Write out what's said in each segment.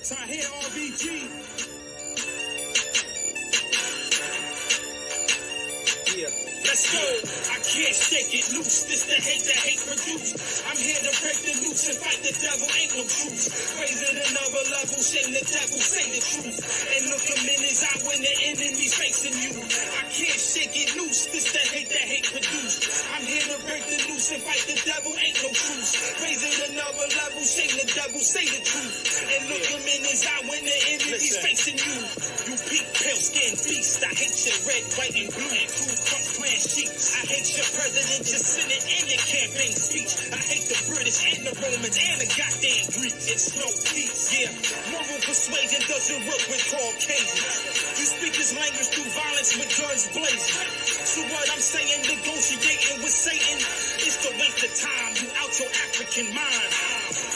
Time here, RBG. Let's go. I can't shake it loose. This the hate produce. I'm here to break the loose and fight the devil. Ain't no truce. Raise it another level. Shame the devil. Say the truth. And look him in his eye when the enemy's facing you. I can't shake it loose. This the hate produce. I'm here to break the loose and fight the devil. Ain't no truce. Raise it another level. Shame the devil. Say the truth. And look him in his eye when the enemy's facing you. You peak pale skin beast. I hate your red, white, and blue. And cool crunk plant sheets. I hate your president, your senate, and your campaign speech. I hate the British and the Romans and the goddamn Greeks. It's no peace, yeah. Moral persuasion doesn't work with Caucasians. You speak this language through violence with guns blazing. So what I'm saying, negotiating with Satan is to waste the time. You out your African mind.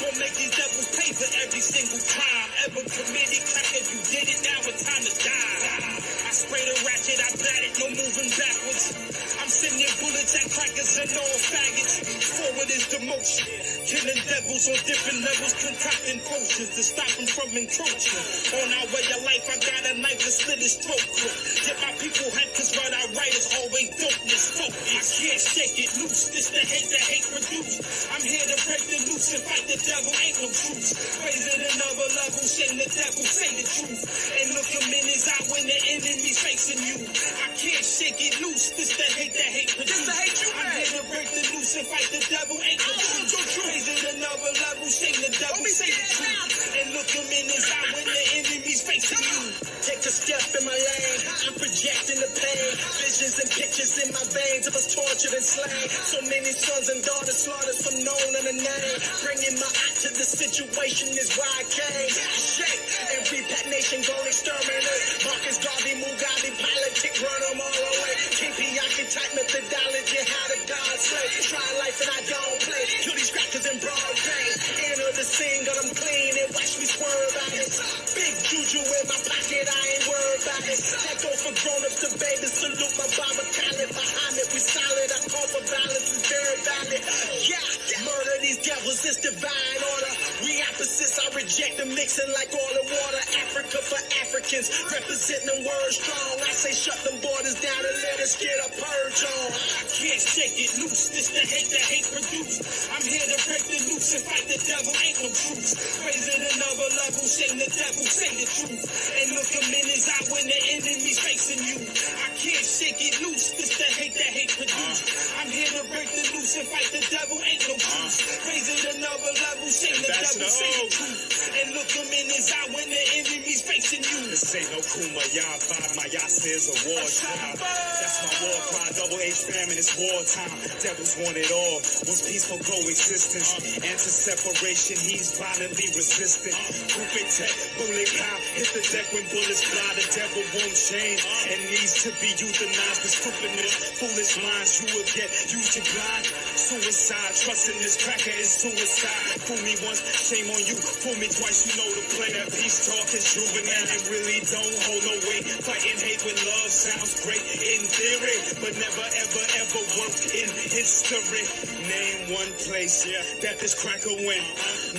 Don't make these devils pay for every single crime ever committed. Cracker, you did it, now it's time to die. I sprayed a ratchet, I batted, no moving backwards. I'm sending bullets at crackers and all faggots. Forward is the motion. Killing devils on different levels, concocting potions to stop them from encroaching. On our way of life, I got a knife to slit his throat quick. Get my people hype, cause what I write is always dopeness, focus. I can't shake it loose, this the hate produce. I'm here to break the loose and fight the devil, ain't no truce. Raise it another level, shame the devil, say the truth. And look him in his eye when the enemy's facing you. I can't shake it loose, this the hate produce. I'm here to break the loose and fight the devil, ain't no truce. Raise it another level, shame the devil, say the truth. And look him in his eye when the enemy's facing you. Take a step in my lane, I'm projecting the pain. Visions and pictures in my veins of us tortured and slain. So many sons and daughters slaughtered from known and a name. Bringing my eye to the situation is why I came. I shake and repat nation, go exterminate. Marcus Garvey, Mugabe, politic, run them all away. King Piaki type methodology, how to God slay. Try life and I don't play. Kill these crackers in broad day. Enter the scene, got them clean and watch me swerve out it. Big juju in my pocket, I ain't worried about it. That go for grown-ups to babies, salute my Baba Khaled. Behind it, we solid, I call for violence, is very valid. Yeah, murder these devils, it's divine order. We opposites, I reject them mixing like oil and water. Africa for Africans, representing them words strong. I say shut them borders down and let us get a purge on. I can't shake it loose, this the hate produce. I'm here to break the loose and fight the devil, ain't no truce. Raise it another level, shame the devil, say the truth. And look him in his eye when the enemy's facing you. I can't shake it loose, this the hate produce. I'm here to break the loose and fight the devil, ain't no truce. Raise it another level, shame the devil, say the truth. And look him in his eye when the enemy's facing you. This ain't no Kumbaya vibe, my Yasa is a war tribe. That's my war cry, double H famine, it's wartime. Devils want it all, wants peaceful coexistence. Anti-separation, he's violently resistant. Coupe tech, bullet pow, hit the deck when bullets fly. The devil won't change and needs to be euthanized. The stupidness, foolish minds, you will get used to blind. Suicide, trusting this cracker is suicide. Fool me once, shame on you. Fool me twice, you know the play. That peace talk is juvenile, it really don't hold no weight. Fighting hate with love sounds great in theory, but never ever work in history. Name one place that this cracker went.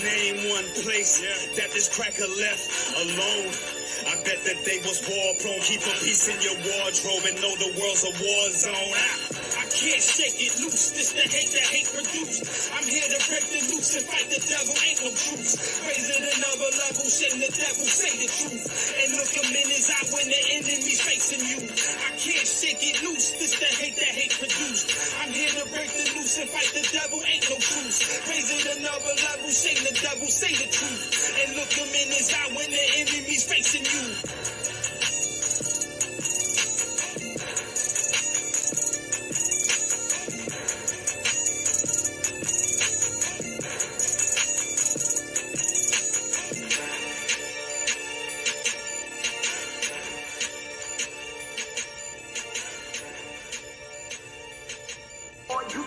Name one place that this cracker left alone. I bet that they was war prone. Keep a piece in your wardrobe and know the world's a war zone. I can't shake it loose, this the hate produce. I'm here to break the loose and fight the devil, ain't no truce. Raise it another level, shame the devil, say the truth. And look him in his eye when the enemy's facing you. I can't shake it loose, this the hate produce. I'm here to break the loose and fight the devil, ain't no truce. Raise it another level, shame the devil, say the truth. And look him in his eye when the enemy's facing you.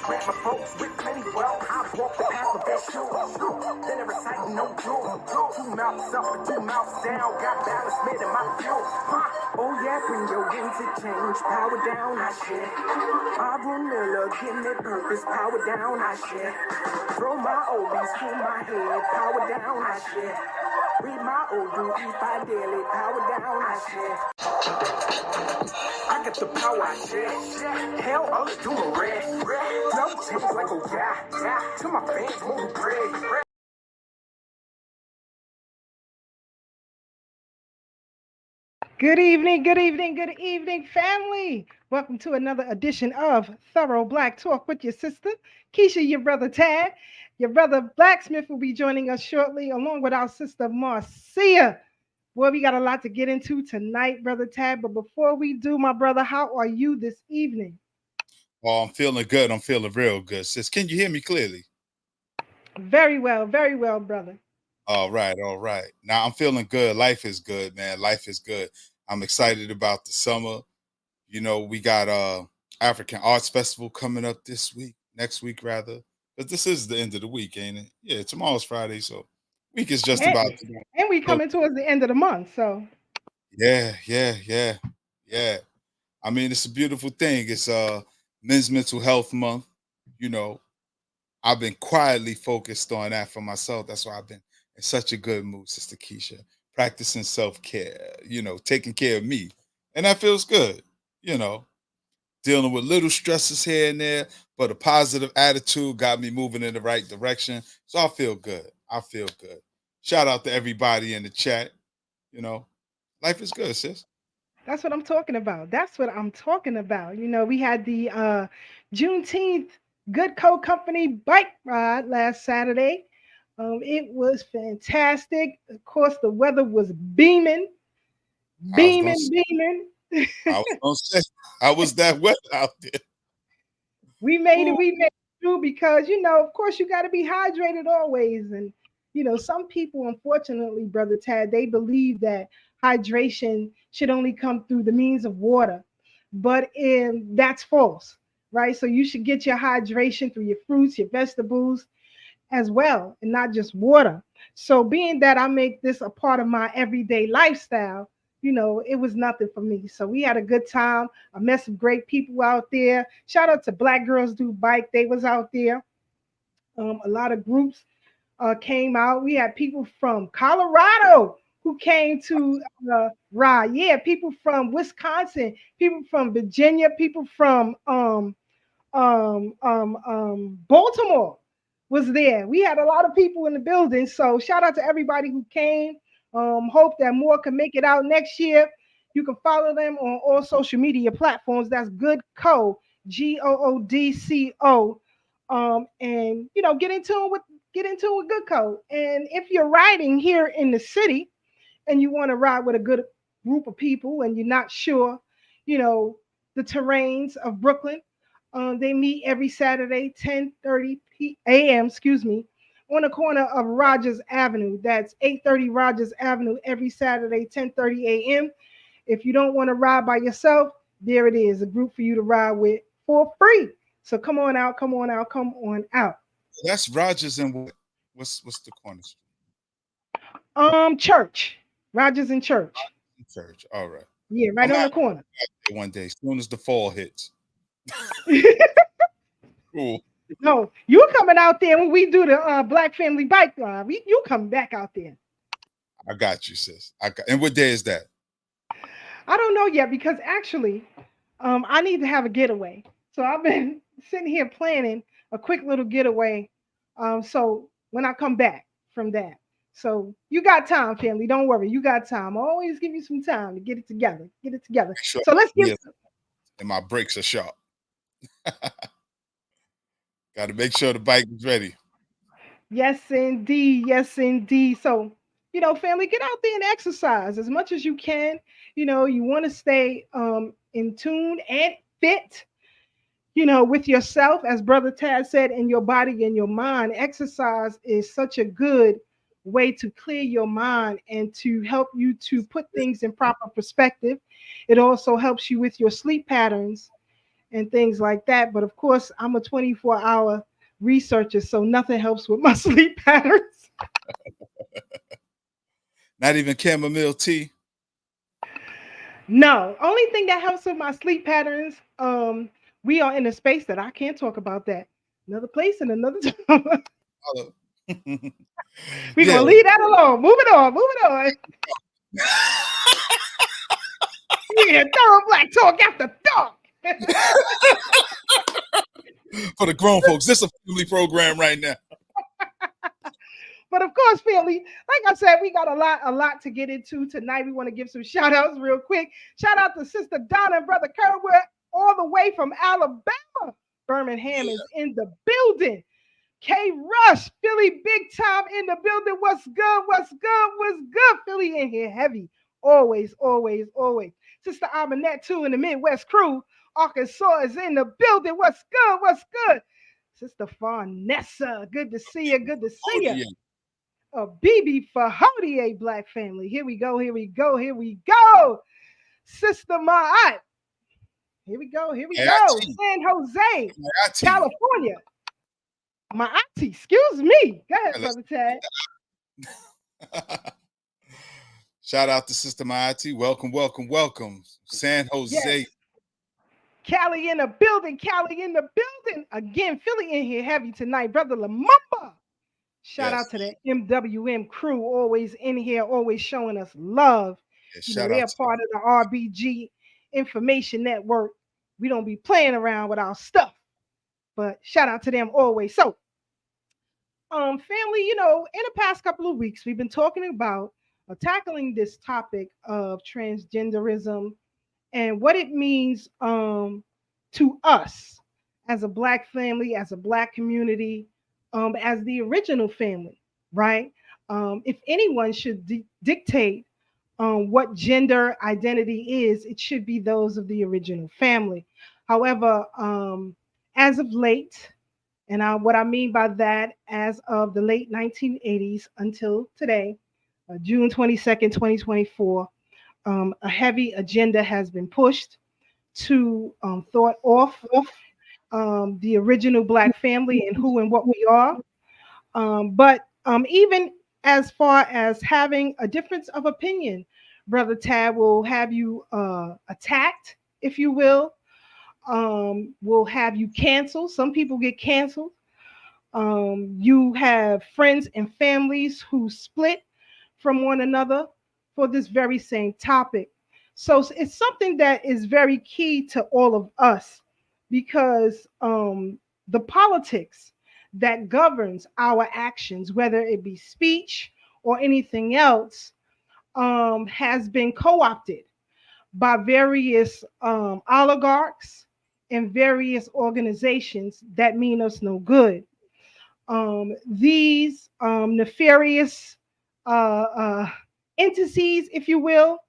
My folks with plenty wealth, I walk the path of their shoes. Then they recite no jewels. 2 mouths up and 2 mouths down. Got balance made in my fuel. Oh yeah, bring your winds to change. Power down, I share. Aubrey Miller, give me purpose. Power down, I share. Throw my oldies through my head. Power down, I share. Read my old dude, E5 daily, power down, I share. I got the power, I share. Hell, others do my rest. Flow change like a yeah. To my fans, move bread. Good evening, good evening, good evening, family. Welcome to another edition of Thorough Black Talk with your sister, Keisha, your brother Tad. Your brother Blacksmith will be joining us shortly, along with our sister Marcia. Boy, we got a lot to get into tonight, brother Tad. But before we do, my brother, how are you this evening? Oh, I'm feeling good. I'm feeling real good, sis. Can you hear me clearly? Very well, brother. All right, all right. Now I'm feeling good. Life is good, man. Life is good. I'm excited about the summer. You know, we got African Arts Festival coming up this week, next week rather. But this is the end of the week, ain't it? Yeah, tomorrow's Friday, so week is just And, about and we to. coming towards the end of the month, so Yeah. I mean, it's a beautiful thing. It's Men's Mental Health Month. You know, I've been quietly focused on that for myself. That's why I've been in such a good mood, Sister Keisha. Practicing self-care, taking care of me. And that feels good, you know, dealing with little stresses here and there, but a positive attitude got me moving in the right direction. So I feel good. I feel good. Shout out to everybody in the chat. You know, life is good, sis. that's what I'm talking about. That's what I'm talking about. We had the Juneteenth Good Co Company bike ride last Saturday. It was fantastic. Of course, the weather was beaming, I was gonna beaming, beaming. I was gonna say I was that wet out there. We made it. We made it through because, of course, you got to be hydrated always. And, some people, unfortunately, Brother Tad, they believe that hydration should only come through the means of water. But that's false, right? So you should get your hydration through your fruits, your vegetables, as well, and not just water. So, being that I make this a part of my everyday lifestyle, it was nothing for me. So, we had a good time. I met some great people out there. Shout out to Black Girls Do Bike. They was out there. A lot of groups came out. We had people from Colorado who came to ride. Yeah, people from Wisconsin, people from Virginia, people from Baltimore was there. We had a lot of people in the building. So shout out to everybody who came. Hope that more can make it out next year. You can follow them on all social media platforms. That's Good Co, GOODCO. And get into a Good Co. And if you're riding here in the city and you want to ride with a good group of people and you're not sure, you know, the terrains of Brooklyn, they meet every Saturday, 10:30 a.m., on the corner of Rogers Avenue. That's 830 Rogers Avenue every Saturday, 10:30 a.m. If you don't want to ride by yourself, there it is, a group for you to ride with for free. So come on out, come on out, come on out. That's Rogers and what's the corner street? Church. Rogers and Church. Church. All right. Yeah, right I'm on out the corner. one day, as soon as the fall hits. Cool. No, you coming out there when we do the Black Family Bike Ride. You come back out there. I got you, sis. And what day is that? I don't know yet because actually, I need to have a getaway. So I've been sitting here planning a quick little getaway. So when I come back from that, so you got time, family. Don't worry, you got time. I'll always give you some time to get it together. Get it together. Sure. So let's get. And my brakes are sharp. Got to make sure the bike is ready. Yes, indeed. Yes, indeed. So, family, get out there and exercise as much as you can. You want to stay in tune and fit, with yourself, as Brother Tad said, in your body and your mind. Exercise is such a good way to clear your mind and to help you to put things in proper perspective. It also helps you with your sleep patterns and things like that. But of course, I'm a 24-hour researcher, so nothing helps with my sleep patterns. Not even chamomile tea. No, only thing that helps with my sleep patterns, we are in a space that I can't talk about that. Another place and another time. We're Yeah. gonna leave that alone. Moving on, moving on. You hear thorough black talk after dark. For the grown folks, this is a family program right now. But of course, family, like I said, we got a lot to get into tonight. We want to give some shout outs real quick. Shout out to Sister Donna and Brother Kerwin, all the way from Alabama. Birmingham is in the building. K Rush, Philly big time in the building. What's good? What's good? What's good? Philly in here heavy. Always, always, always. Sister Aminette too in the Midwest crew. Arkansas is in the building. What's good? What's good? Sister Farnessa, good to see you. Good to see you. BB Fahodier Black family. Here we go. Here we go. Here we go. Sister Ma'at. Here we go. Here we go. San Jose, California. My auntie, excuse me. Go ahead, Brother Tad. Shout out to Sister Maati. Welcome, welcome, welcome. San Jose. Yes. Cali in the building. Cali in the building. Again, Philly in here heavy tonight. Brother Lamumba. Shout out to the MWM crew. Always in here, always showing us love. They're part of the RBG Information Network. We don't be playing around with our stuff. But shout out to them always. So, family, in the past couple of weeks, we've been talking about tackling this topic of transgenderism and what it means to us as a Black family, as a Black community, as the original family, right? If anyone should dictate what gender identity is, it should be those of the original family. However, as of late, and what I mean by that, as of the late 1980s until today, June 22nd, 2024, a heavy agenda has been pushed to thought off the original Black family and who and what we are. But even as far as having a difference of opinion, Brother Tad will have you attacked, if you will have you canceled. Some people get canceled. You have friends and families who split from one another for this very same topic. So it's something that is very key to all of us because the politics that governs our actions, whether it be speech or anything else, has been co-opted by various oligarchs and various organizations that mean us no good. These nefarious entities, if you will,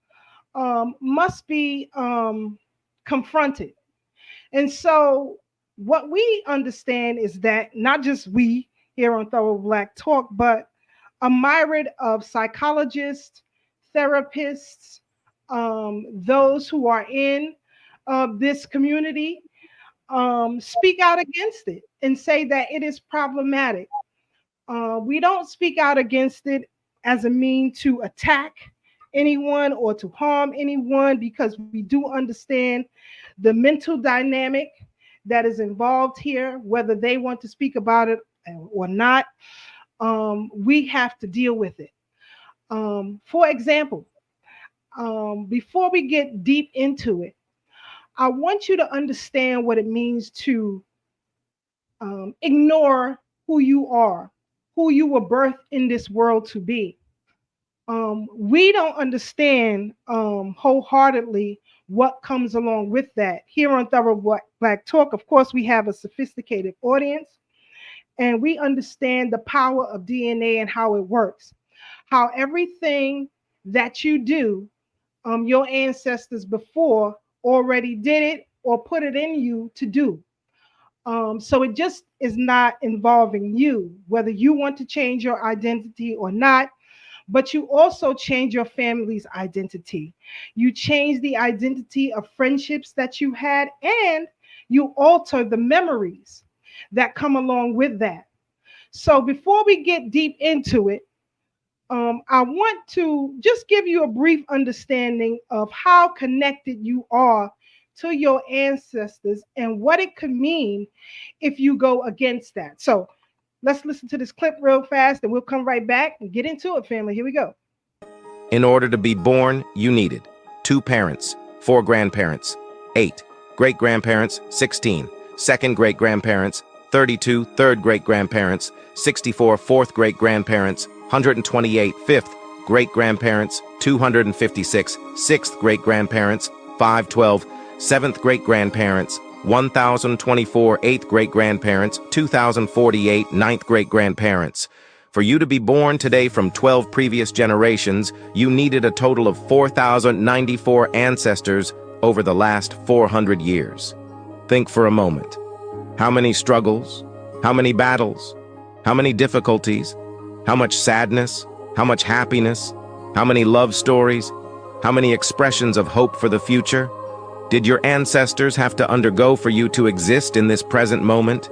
must be confronted. And so what we understand is that not just we here on Thorough Black Talk, but a myriad of psychologists, therapists, those who are in this community speak out against it and say that it is problematic. We don't speak out against it as a mean to attack anyone or to harm anyone because we do understand the mental dynamic that is involved here, whether they want to speak about it or not. We have to deal with it. For example, before we get deep into it, I want you to understand what it means to ignore who you are, who you were birthed in this world to be. We don't understand wholeheartedly what comes along with that. Here on Thorough Black Talk, of course, we have a sophisticated audience, and we understand the power of DNA and how it works, how everything that you do, your ancestors before already did it or put it in you to do. So it just is not involving you, whether you want to change your identity or not, but you also change your family's identity. You change the identity of friendships that you had, and you alter the memories that come along with that. So before we get deep into it, I want to just give you a brief understanding of how connected you are to your ancestors and what it could mean if you go against that. So Let's listen to this clip real fast and we'll come right back and get into it, family. Here we go. In order to be born, you needed 2 parents, 4 grandparents, 8 great-grandparents, 16 second great-grandparents, 32 third great-grandparents, 64 fourth great-grandparents, 128 fifth great-grandparents, 256 sixth great-grandparents, 512 seventh great-grandparents, 1,024 eighth great-grandparents, 2,048 ninth great-grandparents. For you to be born today from 12 previous generations, you needed a total of 4,094 ancestors over the last 400 years. Think for a moment. How many struggles? How many battles? How many difficulties? How much sadness? How much happiness? How many love stories? How many expressions of hope for the future? Did your ancestors have to undergo for you to exist in this present moment?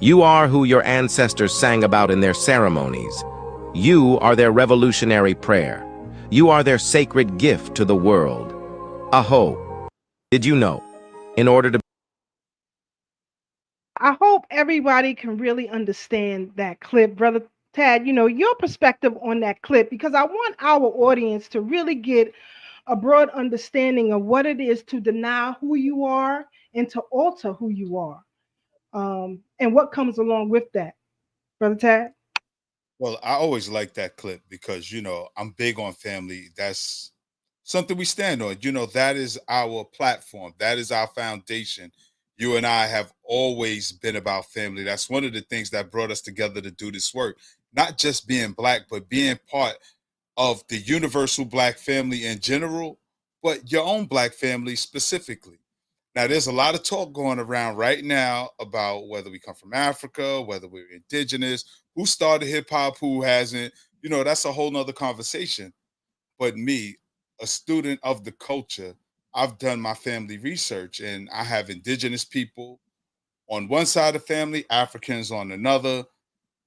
You are who your ancestors sang about in their ceremonies. You are their revolutionary prayer. You are their sacred gift to the world. Aho. Did you know? In order to I hope everybody can really understand that clip, Brother Tad, your perspective on that clip, because I want our audience to really get a broad understanding of what it is to deny who you are and to alter who you are, and what comes along with that, Brother Tad. Well, I always like that clip because, I'm big on family. That's something we stand on. That is our platform, that is our foundation. You and I have always been about family. That's one of the things that brought us together to do this work, not just being Black, but being part of the universal Black family in general, but your own Black family specifically. Now, there's a lot of talk going around right now about whether we come from Africa, whether we're indigenous, who started hip hop, who hasn't. That's a whole nother conversation. But me, a student of the culture, I've done my family research and I have indigenous people on one side of the family, Africans on another,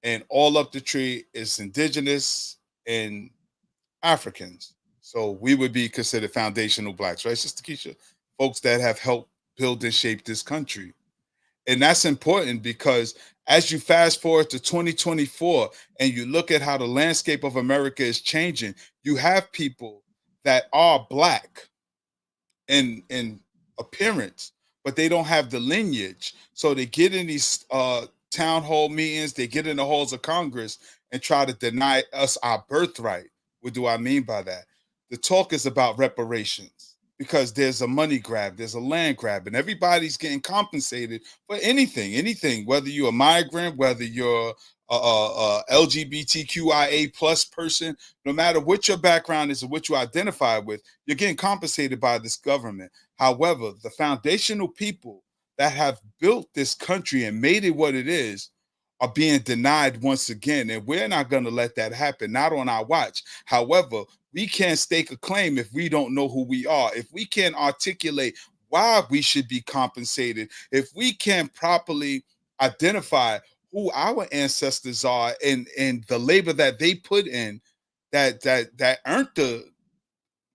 and all up the tree is indigenous and Africans. So we would be considered foundational Blacks, right, Sister Keisha? Folks that have helped build and shape this country. And that's important because as you fast forward to 2024 and you look at how the landscape of America is changing, you have people that are Black in appearance, but they don't have the lineage. So they get in these town hall meetings, they get in the halls of Congress and try to deny us our birthright. What do I mean by that? The talk is about reparations because there's a money grab, there's a land grab, and everybody's getting compensated for anything, whether you're a migrant, whether you're a LGBTQIA plus person, no matter what your background is or what you identify with, you're getting compensated by this government. However, the foundational people that have built this country and made it what it is are being denied once again. And we're not going to let that happen, not on our watch. However, we can't stake a claim if we don't know who we are, if we can't articulate why we should be compensated, if we can't properly identify who our ancestors are and the labor that they put in that earned the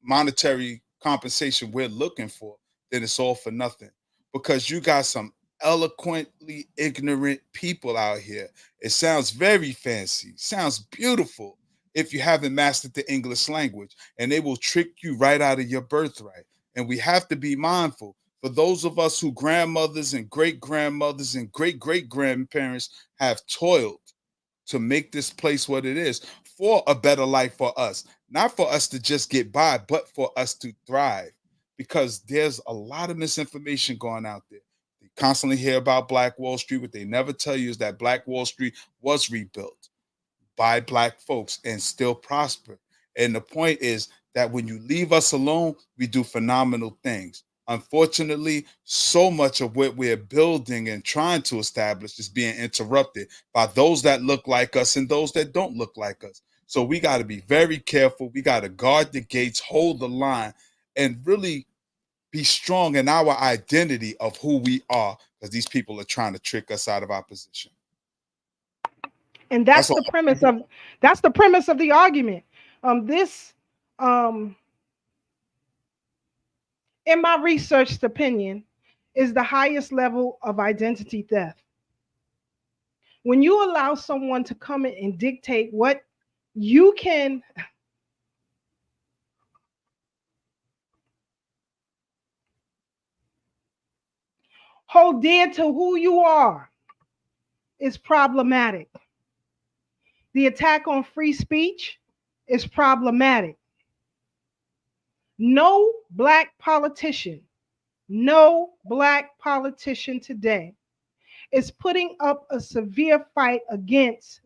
monetary compensation we're looking for, then it's all for nothing. Because you got some eloquently ignorant people out here. It sounds very fancy, sounds beautiful if you haven't mastered the English language, and they will trick you right out of your birthright. And we have to be mindful. For those of us who grandmothers and great grandmothers and great great grandparents have toiled to make this place what it is for a better life for us, not for us to just get by, but for us to thrive. Because there's a lot of misinformation going out there. They constantly hear about Black Wall Street. What they never tell you is that Black Wall Street was rebuilt by Black folks and still prosper. And the point is that when you leave us alone, we do phenomenal things. Unfortunately, so much of what we're building and trying to establish is being interrupted by those that look like us and those that don't look like us. So we got to be very careful. We got to guard the gates, hold the line, and really be strong in our identity of who we are, because these people are trying to trick us out of our position. And That's all. that's the premise of the argument. This in my researched opinion is the highest level of identity theft. When you allow someone to come in and dictate what you can hold dear to who you are, is problematic. The attack on free speech is problematic. No black politician, no black politician today is putting up a severe fight against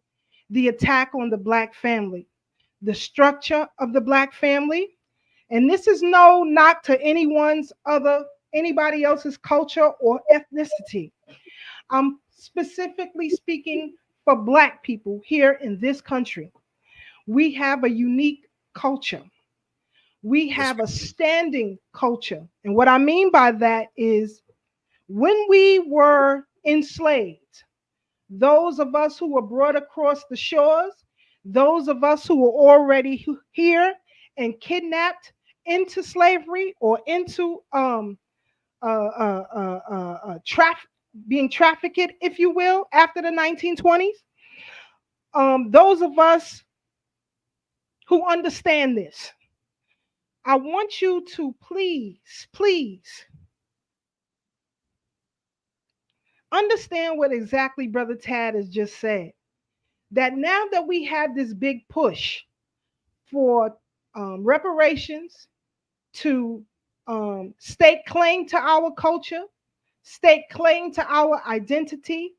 the attack on the black family, the structure of the black family. And this is no knock to anybody else's culture or ethnicity. I'm specifically speaking for black people here in this country. We have a unique culture. We have a standing culture. And what I mean by that is when we were enslaved, those of us who were brought across the shores, those of us who were already here and kidnapped into slavery or into being trafficked, if you will, after the 1920s, those of us who understand this, I want you to please understand what exactly Brother Tad has just said. That now that we have this big push for reparations, to stake claim to our culture, stake claim to our identity,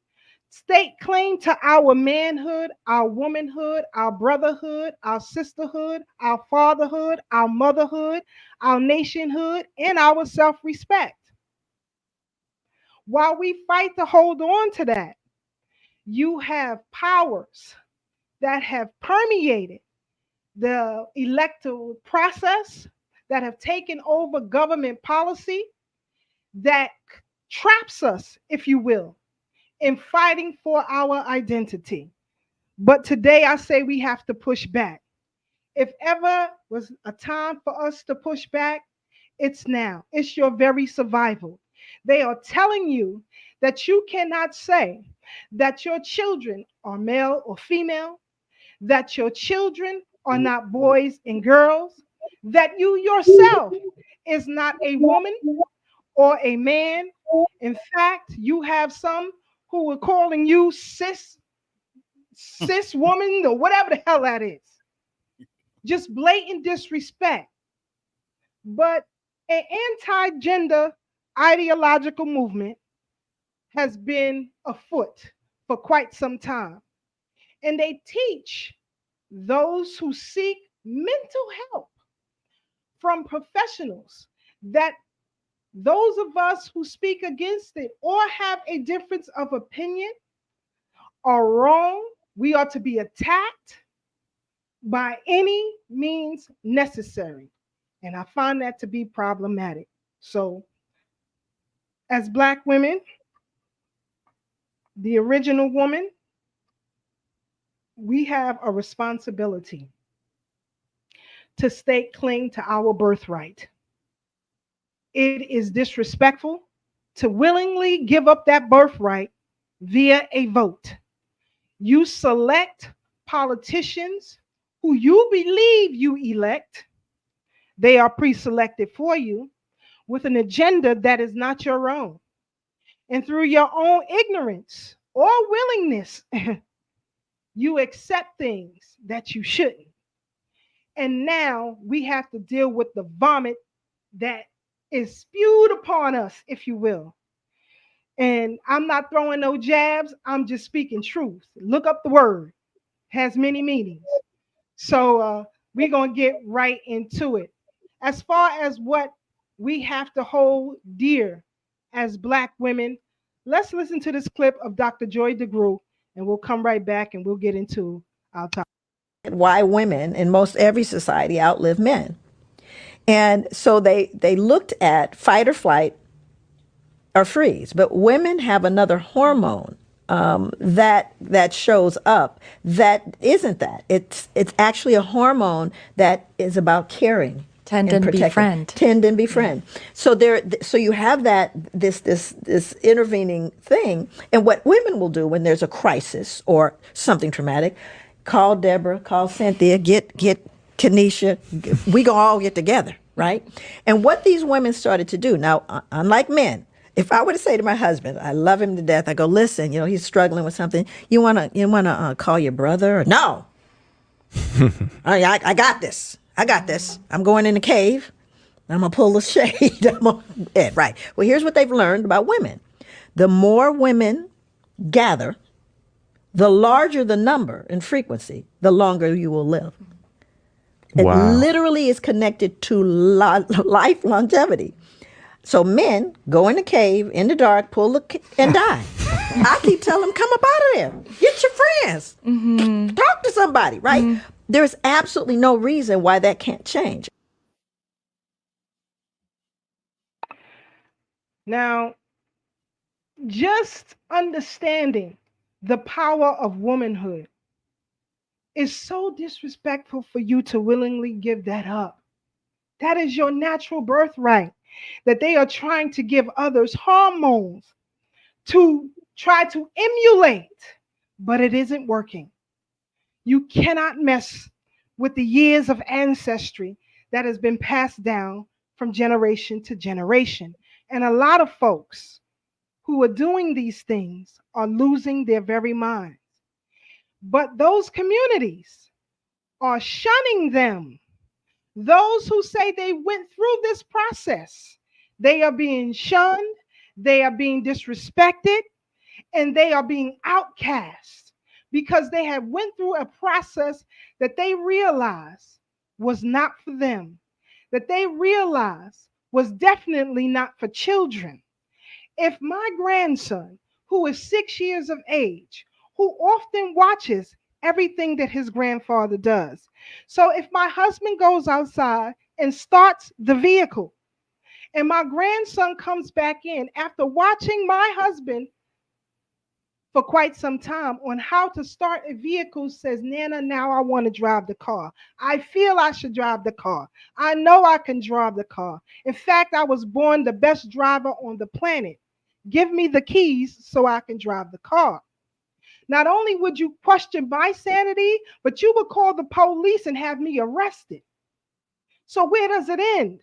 stake claim to our manhood, our womanhood, our brotherhood, our sisterhood, our fatherhood, our motherhood, our nationhood, and our self-respect. While we fight to hold on to that, you have powers that have permeated the electoral process, that have taken over government policy, that traps us, if you will, in fighting for our identity. But today I say we have to push back. If ever was a time for us to push back, it's now. It's your very survival. They are telling you that you cannot say that your children are male or female, that your children are not boys and girls, that you yourself is not a woman or a man. In fact, you have some who are calling you cis woman or whatever the hell that is. Just blatant disrespect. But an anti-gender ideological movement has been afoot for quite some time. And they teach those who seek mental help from professionals that those of us who speak against it or have a difference of opinion are wrong. We are to be attacked by any means necessary. And I find that to be problematic. So, as Black women, the original woman, we have a responsibility to stake claim to our birthright. It is disrespectful to willingly give up that birthright via a vote. You select politicians who you believe you elect. They are pre-selected for you with an agenda that is not your own. And through your own ignorance or willingness, you accept things that you shouldn't. And now we have to deal with the vomit that is spewed upon us, if you will. And I'm not throwing no jabs. I'm just speaking truth. Look up the word. Has many meanings. So we're going to get right into it. As far as what we have to hold dear as Black women, let's listen to this clip of Dr. Joy DeGruy, and we'll come right back and we'll get into our topic. Why women in most every society outlive men. And so they looked at fight or flight or freeze, but women have another hormone that shows up that isn't that. It's actually a hormone that is about caring Tend and befriend. Tend and befriend. So so you have this intervening thing. And what women will do when there's a crisis or something traumatic, call Deborah, call Cynthia, get Kenesha, we gonna all get together, right? And what these women started to do, now, unlike men, if I were to say to my husband, I love him to death, I go, listen, he's struggling with something. You wanna call your brother? No. I got this. I'm going in the cave. I'm going to pull the shade. Right. Well, here's what they've learned about women. The more women gather, the larger the number and frequency, the longer you will live. It literally is connected to life longevity. So men go in the cave, in the dark, and die. I keep telling them, come up out of there. Get your friends. Mm-hmm. Talk to somebody, right? Mm-hmm. There's absolutely no reason why that can't change. Now, just understanding the power of womanhood is so disrespectful for you to willingly give that up. That is your natural birthright that they are trying to give others hormones to try to emulate, but it isn't working. You cannot mess with the years of ancestry that has been passed down from generation to generation. And a lot of folks who are doing these things are losing their very minds. But those communities are shunning them. Those who say they went through this process, they are being shunned, they are being disrespected, and they are being outcast because they have went through a process that they realized was not for them, that they realized was definitely not for children. If my grandson, who is 6 years of age, who often watches everything that his grandfather does. So if my husband goes outside and starts the vehicle, and my grandson comes back in after watching my husband for quite some time on how to start a vehicle, says, Nana, now I want to drive the car. I feel I should drive the car. I know I can drive the car. In fact, I was born the best driver on the planet. Give me the keys so I can drive the car. Not only would you question my sanity, but you would call the police and have me arrested. So where does it end?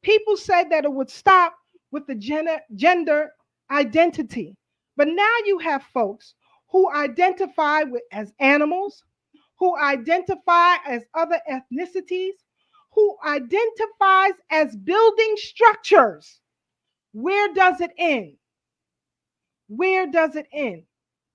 People said that it would stop with the gender identity. But now you have folks who identify as animals, who identify as other ethnicities, who identifies as building structures. Where does it end? Where does it end?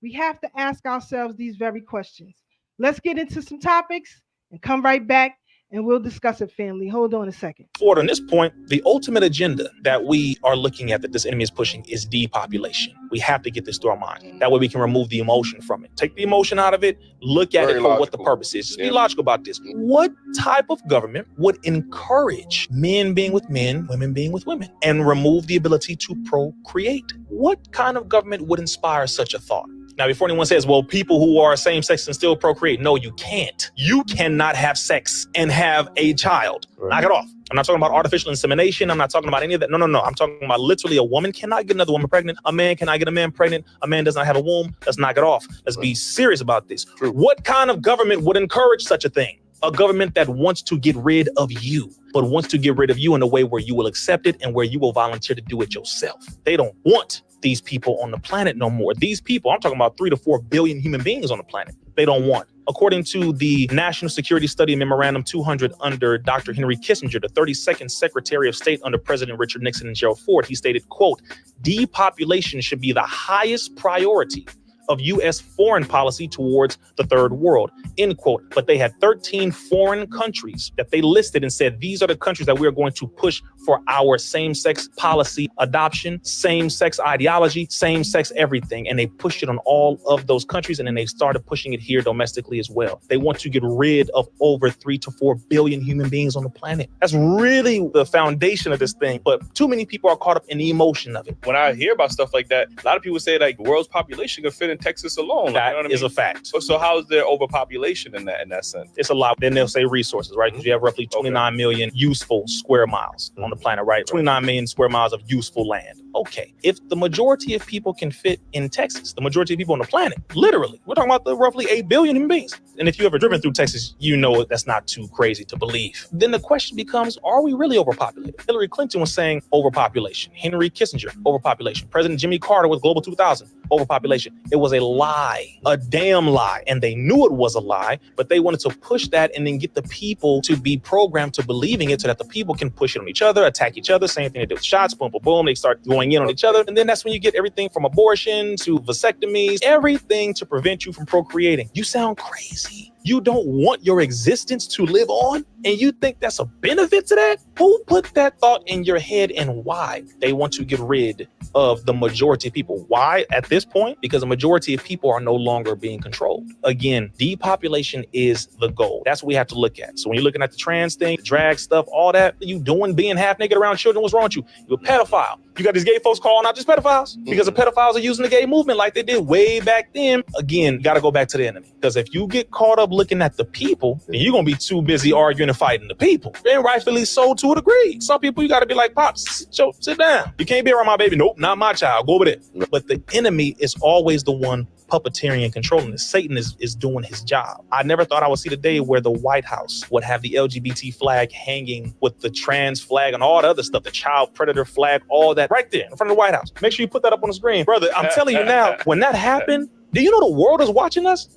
We have to ask ourselves these very questions. Let's get into some topics and come right back and we'll discuss it, family. Hold on a second. Forward on this point, the ultimate agenda that we are looking at, that this enemy is pushing, is depopulation. We have to get this through our mind. That way we can remove the emotion from it. Take the emotion out of it, look at it for what the purpose is. Just be logical about this. What type of government would encourage men being with men, women being with women, and remove the ability to procreate? What kind of government would inspire such a thought? Now, before anyone says, well, people who are same sex can still procreate. No, you can't. You cannot have sex and have a child. Right. Knock it off. I'm not talking about artificial insemination. I'm not talking about any of that. No. I'm talking about literally a woman cannot get another woman pregnant. A man cannot get a man pregnant. A man does not have a womb. Let's knock it off. Let's be serious about this. True. What kind of government would encourage such a thing? A government that wants to get rid of you, but wants to get rid of you in a way where you will accept it and where you will volunteer to do it yourself. They don't want these people on the planet no more. These people, I'm talking about 3 to 4 billion human beings on the planet, they don't want. According to the National Security Study Memorandum 200 under Dr. Henry Kissinger, the 32nd Secretary of State under President Richard Nixon and Gerald Ford, he stated, quote, depopulation should be the highest priority of U.S. foreign policy towards the third world, end quote. But they had 13 foreign countries that they listed and said, these are the countries that we're going to push for our same-sex policy adoption, same-sex ideology, same-sex everything. And they pushed it on all of those countries. And then they started pushing it here domestically as well. They want to get rid of over 3 to 4 billion human beings on the planet. That's really the foundation of this thing. But too many people are caught up in the emotion of it. When I hear about stuff like that, a lot of people say like the world's population could fit into Texas alone. That you know what is I mean? a fact. So how is there overpopulation in that sense? It's a lot. Then they'll say resources, right? Because you have roughly 29 million useful square miles on the planet, right? 29 million square miles of useful land. Okay. If the majority of people can fit in Texas, the majority of people on the planet, literally, we're talking about the roughly 8 billion human beings. And if you've ever driven through Texas, you know that's not too crazy to believe. Then the question becomes, are we really overpopulated? Hillary Clinton was saying overpopulation. Henry Kissinger, overpopulation. President Jimmy Carter with Global 2000, overpopulation. It was a lie, a damn lie. And they knew it was a lie, but they wanted to push that and then get the people to be programmed to believing it so that the people can push it on each other, attack each other. Same thing they did with shots, boom, boom, boom. They start going in on each other. And then that's when you get everything from abortion to vasectomies, everything to prevent you from procreating. You sound crazy. You don't want your existence to live on, and you think that's a benefit to that? Who put that thought in your head, and why? They want to get rid of the majority of people. Why at this point? Because the majority of people are no longer being controlled. Again, depopulation is the goal. That's what we have to look at. So when you're looking at the trans thing, the drag stuff, all that, you doing being half naked around children, what's wrong with you? You're a pedophile. You got these gay folks calling out just pedophiles because the pedophiles are using the gay movement like they did way back then. Again, you got to go back to the enemy. Because if you get caught up looking at the people, then you're going to be too busy arguing and fighting the people. And rightfully so to a degree. Some people, you got to be like, Pops, sit down. You can't be around my baby. Nope, not my child. Go over there. But the enemy is always the one puppeteering and controlling this. Satan is doing his job. I never thought I would see the day where the White House would have the LGBT flag hanging with the trans flag and all the other stuff, the child predator flag, all that right there in front of the White House. Make sure you put that up on the screen. Brother, I'm telling you now, when that happened, do you know the world is watching us?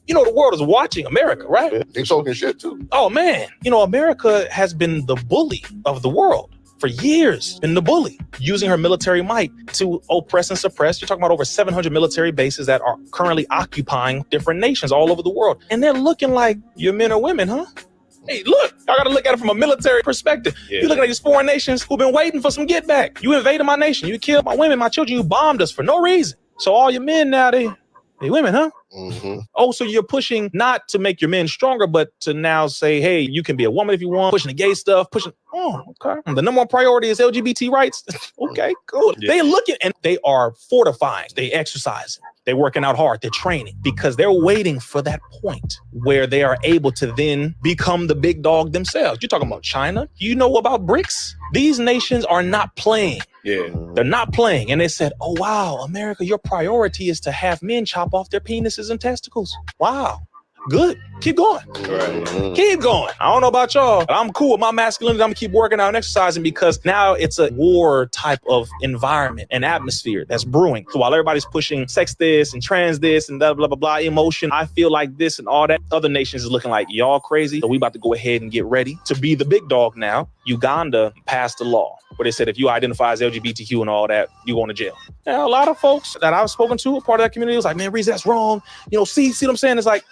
You know, the world is watching America, right? They talking shit too. Oh man, you know, America has been the bully of the world. For years, been the bully, using her military might to oppress and suppress. You're talking about over 700 military bases that are currently occupying different nations all over the world. And they're looking like, you're men or women, huh? Hey, look, I gotta look at it from a military perspective. Yeah. You're looking at these foreign nations who've been waiting for some get back. You invaded my nation. You killed my women, my children. You bombed us for no reason. So all your men now, they women, huh? Mm-hmm. Oh, so you're pushing not to make your men stronger, but to now say, hey, you can be a woman if you want, pushing the gay stuff, pushing. Oh, okay. The number one priority is LGBT rights. Okay, cool. Yeah. They looking and they are fortifying. They exercising. They're working out hard. They're training because they're waiting for that point where they are able to then become the big dog themselves. You're talking about China. You know about BRICS? These nations are not playing. Yeah, they're not playing. And they said, oh, wow, America, your priority is to have men chop off their penises and testicles. Wow. Good. Keep going. Right. Keep going. I don't know about y'all, but I'm cool with my masculinity. I'm gonna keep working out and exercising because now it's a war type of environment and atmosphere that's brewing. So while everybody's pushing sex this and trans this and blah, blah, blah, blah, emotion, I feel like this and all that, other nations is looking like y'all crazy. So we about to go ahead and get ready to be the big dog now. Uganda passed a law where they said if you identify as LGBTQ and all that, you going to jail. Now, a lot of folks that I've spoken to, a part of that community, was like, man, Reese, that's wrong. You know, see what I'm saying? It's like,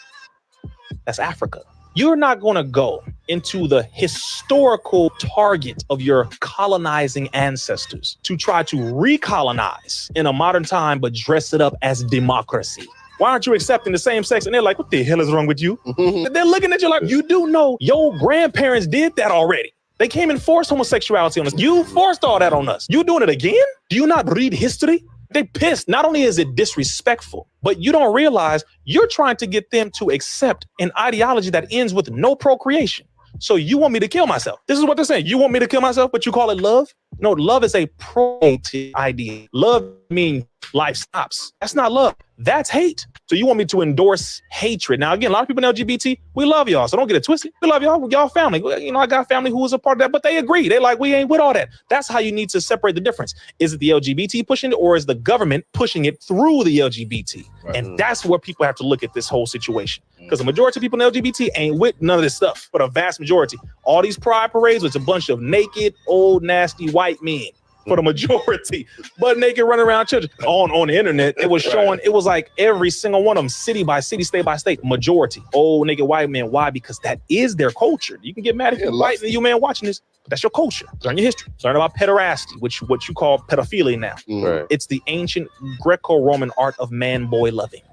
that's Africa. You're not going to go into the historical target of your colonizing ancestors to try to recolonize in a modern time, but dress it up as democracy. Why aren't you accepting the same sex? And they're like, what the hell is wrong with you? They're looking at you like, you do know your grandparents did that already. They came and forced homosexuality on us. You forced all that on us. You doing it again? Do you not read history? They pissed. Not only is it disrespectful, but you don't realize you're trying to get them to accept an ideology that ends with no procreation. So you want me to kill myself. This is what they're saying. You want me to kill myself, but you call it love? No, love is a procreative idea. Love means life stops. That's not love. That's hate. So you want me to endorse hatred. Now, again, a lot of people in LGBT, we love y'all. So don't get it twisted. We love y'all. Y'all family. You know, I got family who was a part of that, but they agree. They're like, we ain't with all that. That's how you need to separate the difference. Is it the LGBT pushing it or is the government pushing it through the LGBT? Right. And that's where people have to look at this whole situation. Because the majority of people in LGBT ain't with none of this stuff, but a vast majority. All these pride parades was a bunch of naked, old, nasty white men. For the majority, but naked running around children on the internet. It was showing, it was like every single one of them, city by city, state by state, majority, old naked white men. Why? Because that is their culture. You can get mad if you're white and you man watching this, but that's your culture. Learn your history. Learn about pederasty, which what you call pedophilia now. Right. It's the ancient Greco-Roman art of man-boy loving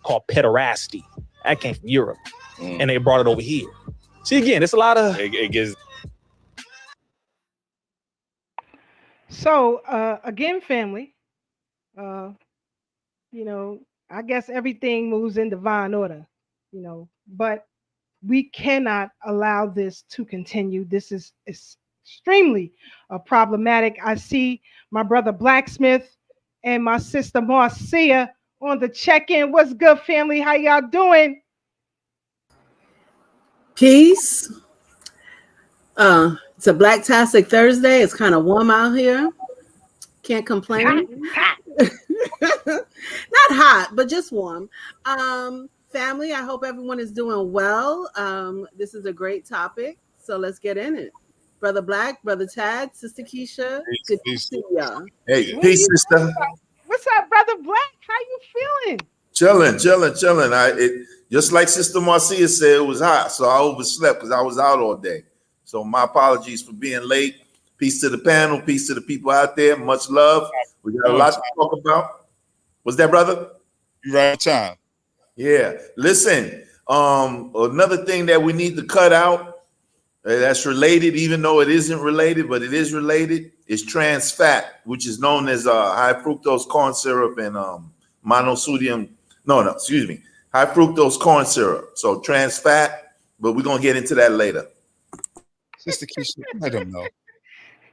called pederasty. That came from Europe and they brought it over here. See, again, it's a lot of... It gives... So, again, family, you know, I guess everything moves in divine order, but we cannot allow this to continue. This is extremely problematic. I see my brother Blacksmith and my sister Marcia on the check-in. What's good, family? How y'all doing? Peace. It's a Blacktastic Thursday. It's kind of warm out here. Can't complain. Hot. Not hot, but just warm. Family, I hope everyone is doing well. This is a great topic, so let's get in it. Brother Black, Brother Tad, Sister Keisha, good to see y'all. Hey, peace, sister. What's up, Brother Black? How you feeling? Chilling. Just like Sister Marcia said, it was hot, so I overslept because I was out all day. So my apologies for being late. Peace to the panel. Peace to the people out there. Much love. We got a lot to talk about. What's that, brother? You right on time. Yeah. Listen, another thing that we need to cut out that's related, even though it isn't related, but it is related, is trans fat, which is known as high fructose corn syrup and monosodium. High fructose corn syrup. So trans fat, but we're going to get into that later. Sister Keisha, let them know.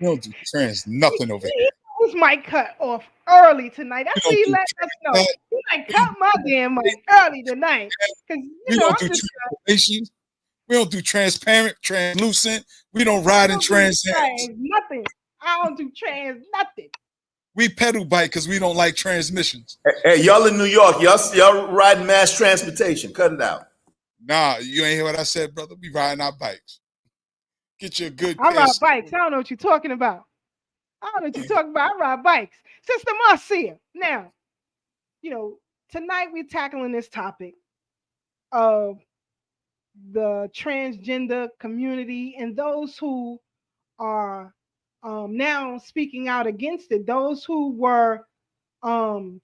We don't do trans nothing over here. His mic cut off early tonight. That's what he let us know. He like cut my damn mic early tonight. We don't do transformations. We don't do transparent, translucent. We don't ride in trans. Nothing. I don't do trans nothing. We pedal bike because we don't like transmissions. Hey, y'all in New York, y'all riding mass transportation. Cut it out. Nah, you ain't hear what I said, brother. We riding our bikes. Get you a good. I ride bikes. I don't know what you're talking about. I ride bikes. Sister Marcia. Now, tonight we're tackling this topic of the transgender community and those who are now speaking out against it. Those who were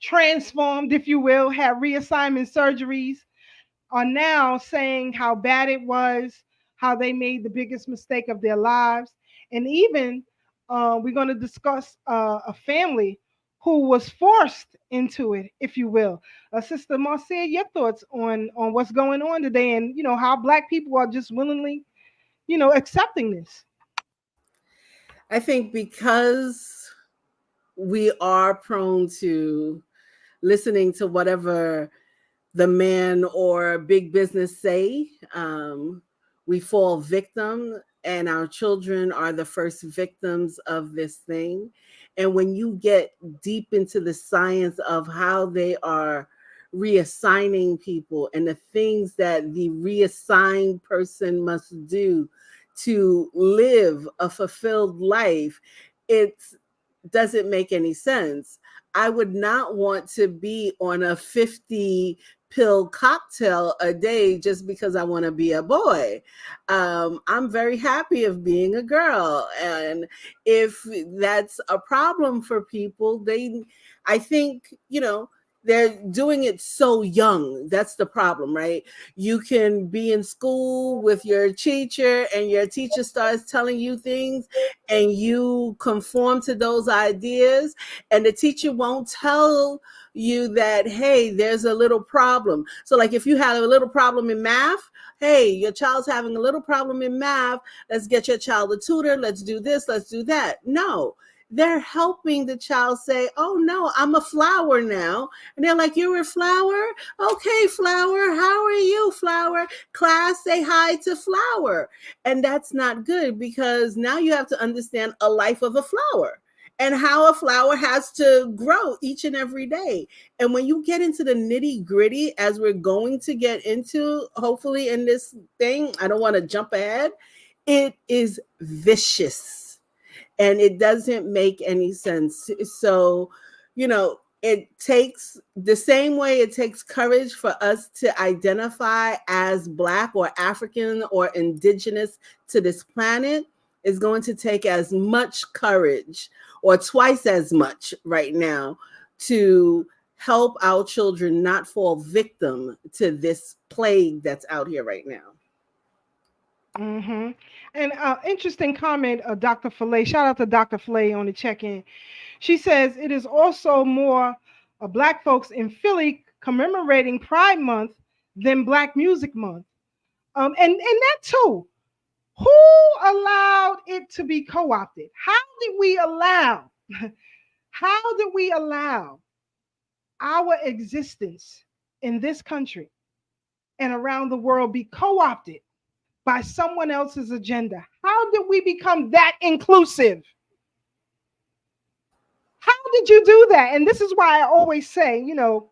transformed, if you will, had reassignment surgeries, are now saying how bad it was, how they made the biggest mistake of their lives. And even we're going to discuss a family who was forced into it, if you will. Sister Marcia, your thoughts on what's going on today and, how Black people are just willingly, accepting this. I think because we are prone to listening to whatever the man or big business say, we fall victim, and our children are the first victims of this thing. And when you get deep into the science of how they are reassigning people and the things that the reassigned person must do to live a fulfilled life, it doesn't make any sense. I would not want to be on a 50 pill cocktail a day just because I want to be a boy. I'm very happy of being a girl. And if that's a problem for people, I think, they're doing it so young. That's the problem, right? You can be in school with your teacher and your teacher starts telling you things and you conform to those ideas, and the teacher won't tell you that, hey, there's a little problem. So like if you have a little problem in math, hey, your child's having a little problem in math, let's get your child a tutor, let's do this, let's do that. No. They're helping the child say, oh, no, I'm a flower now. And they're like, you're a flower? Okay, flower. How are you, flower? Class, say hi to flower. And that's not good because now you have to understand a life of a flower and how a flower has to grow each and every day. And when you get into the nitty gritty, as we're going to get into, hopefully in this thing, I don't want to jump ahead, it is vicious. And it doesn't make any sense. So, it takes the same way it takes courage for us to identify as Black or African or indigenous to this planet, is going to take as much courage or twice as much right now to help our children not fall victim to this plague that's out here right now. Mm-hmm. And interesting comment, Dr. Fillet. Shout out to Dr. Fillet on the check-in. She says it is also more Black folks in Philly commemorating Pride Month than Black Music Month. And that too. Who allowed it to be co-opted? How did we allow our existence in this country and around the world be co-opted by someone else's agenda? How did we become that inclusive? How did you do that? And this is why I always say, you know,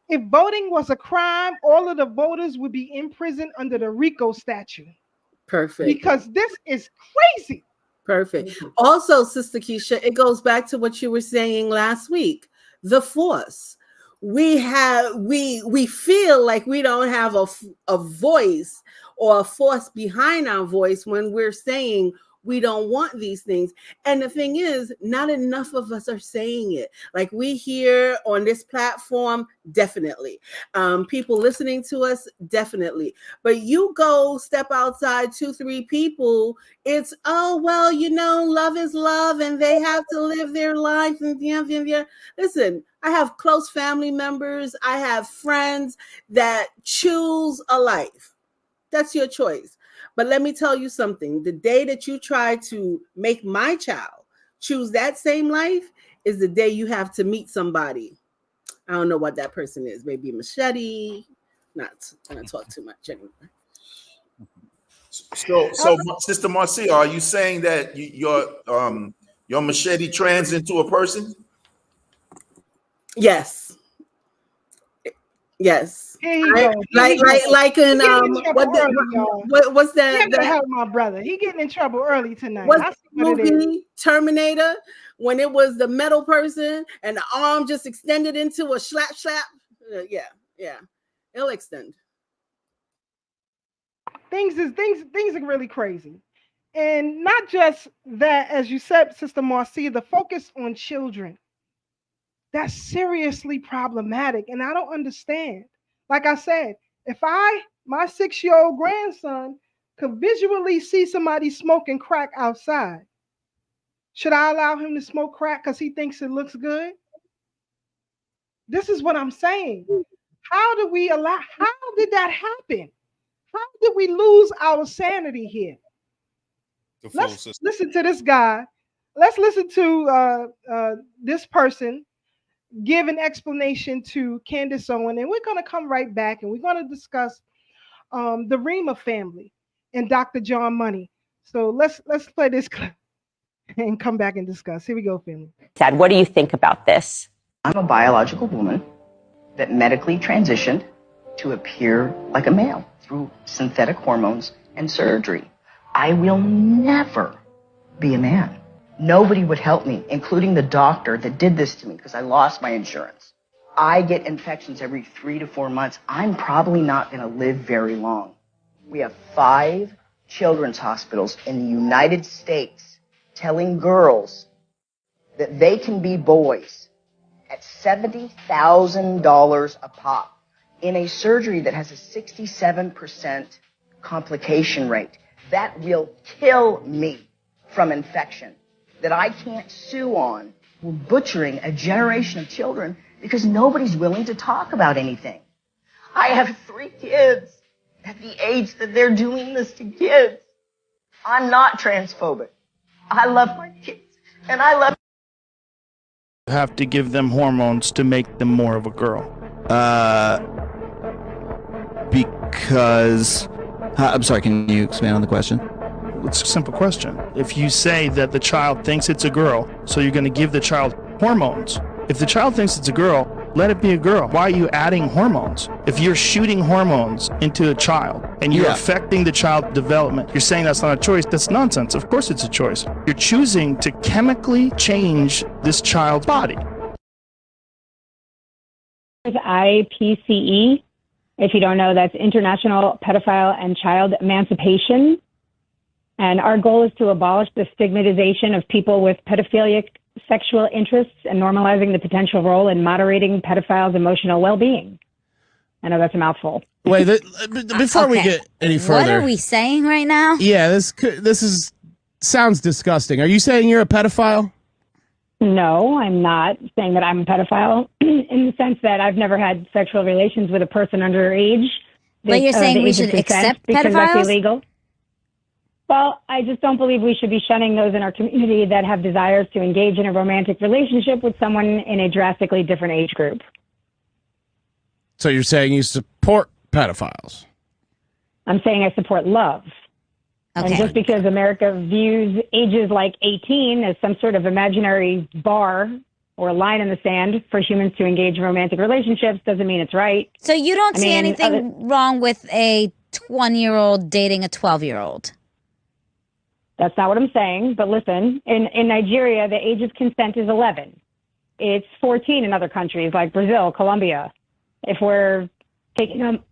if voting was a crime, all of the voters would be in prison under the RICO statute. Perfect. Because this is crazy. Perfect. Also, Sister Keisha, it goes back to what you were saying last week. The force. We feel like we don't have a voice or a force behind our voice when we're saying we don't want these things. And the thing is, not enough of us are saying it. Like we hear on this platform, definitely. People listening to us, definitely. But you go step outside 2-3 people, it's, oh, well, you know, love is love and they have to live their life. And yeah. Listen, I have close family members. I have friends that choose a life. That's your choice. But let me tell you something. The day that you try to make my child choose that same life is the day you have to meet somebody. I don't know what that person is. Maybe Machete. Not going to talk too much anymore. So Sister Marcia, are you saying that your machete trans into a person? Yes. Yes. Here he goes. Like in what's that? You gotta help my brother. He getting in trouble early tonight. What's the movie Terminator when it was the metal person and the arm just extended into a slap? Yeah. It'll extend. Things are really crazy. And not just that, as you said, Sister Marcia, the focus on children. That's seriously problematic. And I don't understand. Like I said, if my 6-year-old grandson could visually see somebody smoking crack outside, should I allow him to smoke crack because he thinks it looks good? This is what I'm saying. How did that happen? How did we lose our sanity here? Let's listen to this guy. Let's listen to this person give an explanation to Candace Owen, and we're going to come right back and we're going to discuss the Rima family and Dr. John Money. So let's play this clip and come back and discuss. Here we go, family. Dad, what do you think about this? I'm a biological woman that medically transitioned to appear like a male through synthetic hormones and surgery. I will never be a man. Nobody would help me, including the doctor that did this to me because I lost my insurance. I get infections every 3 to 4 months. I'm probably not going to live very long. We have 5 children's hospitals in the United States telling girls that they can be boys at $70,000 a pop in a surgery that has a 67% complication rate. That will kill me from infection. That I can't sue on. We're butchering a generation of children because nobody's willing to talk about anything. I have 3 kids at the age that they're doing this to kids. I'm not transphobic. I love my kids, and I love... You have to give them hormones to make them more of a girl. Because... I'm sorry, can you expand on the question? It's a simple question. If you say that the child thinks it's a girl, so you're going to give the child hormones. If the child thinks it's a girl, let it be a girl. Why are you adding hormones? If you're shooting hormones into a child and you're affecting the child's development, you're saying that's not a choice. That's nonsense. Of course it's a choice. You're choosing to chemically change this child's body. IPCE, if you don't know, that's International Pedophile and Child Emancipation. And our goal is to abolish the stigmatization of people with pedophilic sexual interests and normalizing the potential role in moderating pedophiles' emotional well-being. I know that's a mouthful. Wait, before we get any further, what are we saying right now? Yeah, this sounds disgusting. Are you saying you're a pedophile? No, I'm not saying that I'm a pedophile in the sense that I've never had sexual relations with a person underage. But you're saying we should accept because that's pedophiles? illegal. Well, I just don't believe we should be shunning those in our community that have desires to engage in a romantic relationship with someone in a drastically different age group. So you're saying you support pedophiles? I'm saying I support love. Okay. And just because America views ages like 18 as some sort of imaginary bar or line in the sand for humans to engage in romantic relationships doesn't mean it's right. So you don't see anything wrong with a 20-year-old dating a 12-year-old? That's not what I'm saying. But listen, in Nigeria, the age of consent is 11. It's 14 in other countries like Brazil, Colombia. If we're taking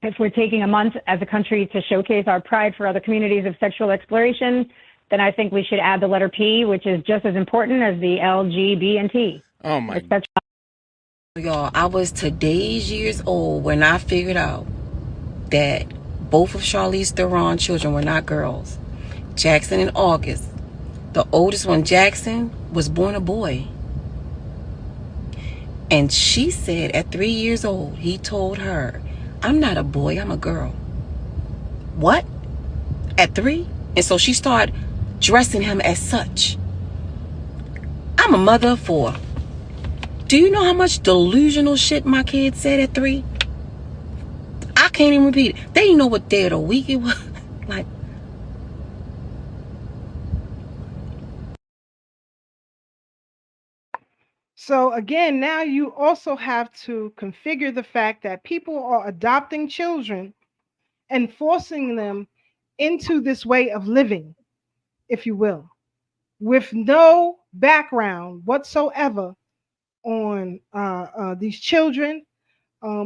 if we're taking a month as a country to showcase our pride for other communities of sexual exploration, then I think we should add the letter P, which is just as important as the L, G, B, and T. Oh, my. Y'all, I was today's years old when I figured out that both of Charlize Theron's children were not girls. Jackson and August. The oldest one, Jackson, was born a boy. And she said at 3 years old, he told her, "I'm not a boy, I'm a girl." What? At 3? And so she started dressing him as such. I'm a mother of 4. Do you know how much delusional shit my kids said at 3? I can't even repeat it. They didn't know what day of the week it was. Like, So again, now you also have to configure the fact that people are adopting children and forcing them into this way of living, if you will, with no background whatsoever on these children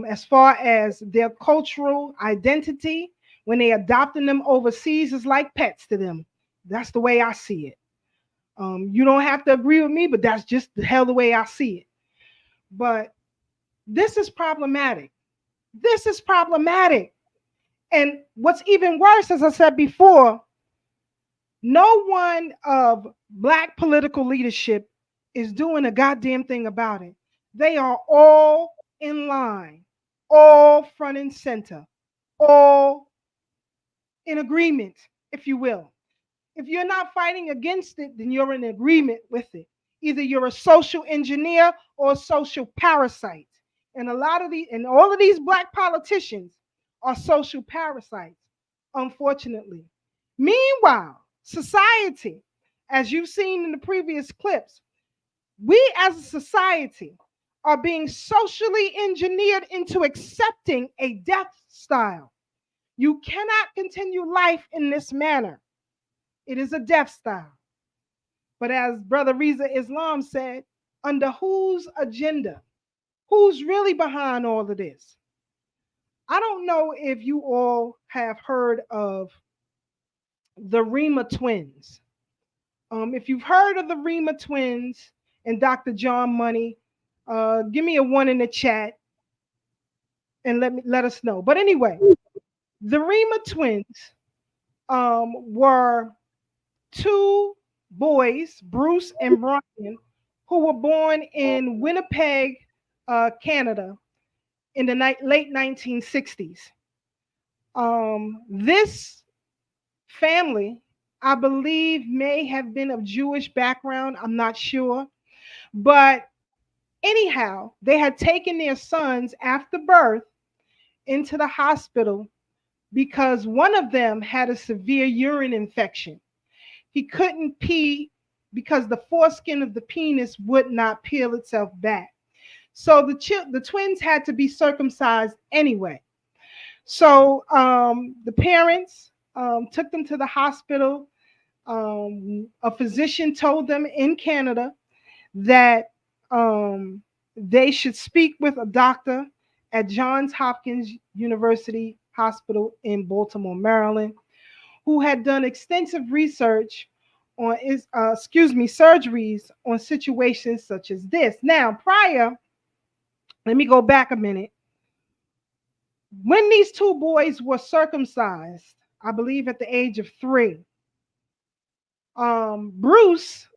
as far as their cultural identity. When they adopting them overseas, is like pets to them. That's the way I see it. You don't have to agree with me, but that's just the hell the way I see it. But this is problematic. This is problematic. And what's even worse, as I said before, no one of Black political leadership is doing a goddamn thing about it. They are all in line, all front and center, all in agreement, if you will. If you're not fighting against it, then you're in agreement with it. Either you're a social engineer or a social parasite. And all of these Black politicians are social parasites, unfortunately. Meanwhile, society, as you've seen in the previous clips, we as a society are being socially engineered into accepting a death style. You cannot continue life in this manner. It is a death style. But as Brother Reza Islam said, under whose agenda? Who's really behind all of this? I don't know if you all have heard of the Rima twins. If you've heard of the Rima twins and Dr. John Money, give me a 1 in the chat and let us know. But anyway, the Rima twins were 2 boys, Bruce and Brian, who were born in Winnipeg, Canada, in the late 1960s. This family, I believe, may have been of Jewish background. I'm not sure. But anyhow, they had taken their sons after birth into the hospital because one of them had a severe urine infection. He couldn't pee because the foreskin of the penis would not peel itself back. So the twins had to be circumcised anyway. So the parents took them to the hospital. A physician told them in Canada that they should speak with a doctor at Johns Hopkins University Hospital in Baltimore, Maryland, who had done extensive research on surgeries on situations such as this. Now, let me go back a minute. When these 2 boys were circumcised, I believe at the age of 3, Bruce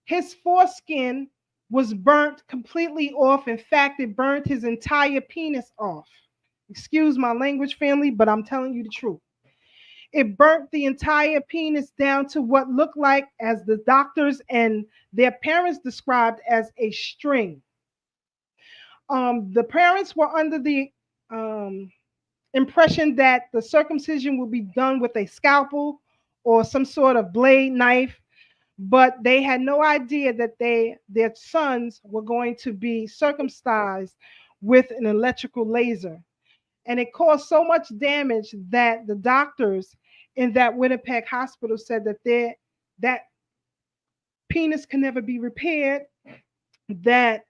His foreskin was burnt completely off. In fact, it burnt his entire penis off. Excuse my language, family, but I'm telling you the truth. It burnt the entire penis down to what looked like, as the doctors and their parents described, as a string. The parents were under the impression that the circumcision would be done with a scalpel or some sort of blade knife, but they had no idea that their sons were going to be circumcised with an electrical laser. And it caused so much damage that the doctors in that Winnipeg hospital said that that penis can never be repaired, that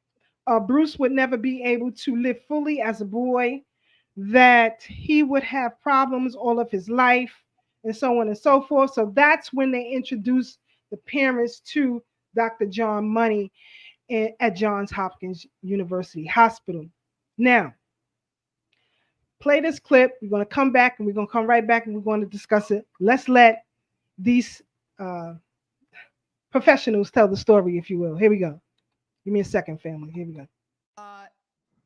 Bruce would never be able to live fully as a boy, that he would have problems all of his life, and so on and so forth. So that's when they introduced the parents to Dr. John Money at Johns Hopkins University Hospital. Now, play this clip. We're going to come back, and we're going to come right back, and we're going to discuss it. Let's let these professionals tell the story, if you will. Here we go. Give me a second, family. Here we go.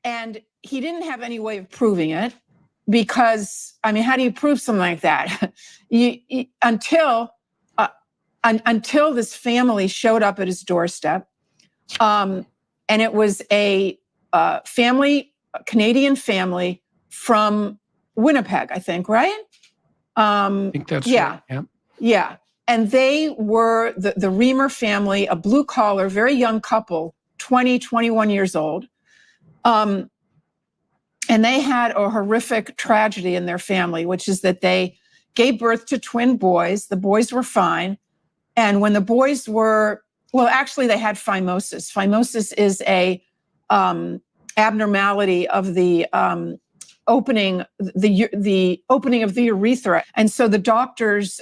And he didn't have any way of proving it because, I mean, how do you prove something like that? Until this family showed up at his doorstep. And it was a Canadian family from Winnipeg, I think, right? I think that's right. Yeah. Yeah. And they were the Reamer family, a blue collar, very young couple, 20, 21 years old. And they had a horrific tragedy in their family, which is that they gave birth to twin boys. The boys were fine. And when the boys were, well, actually they had phimosis. Phimosis is a abnormality of the opening of the urethra. And so the doctors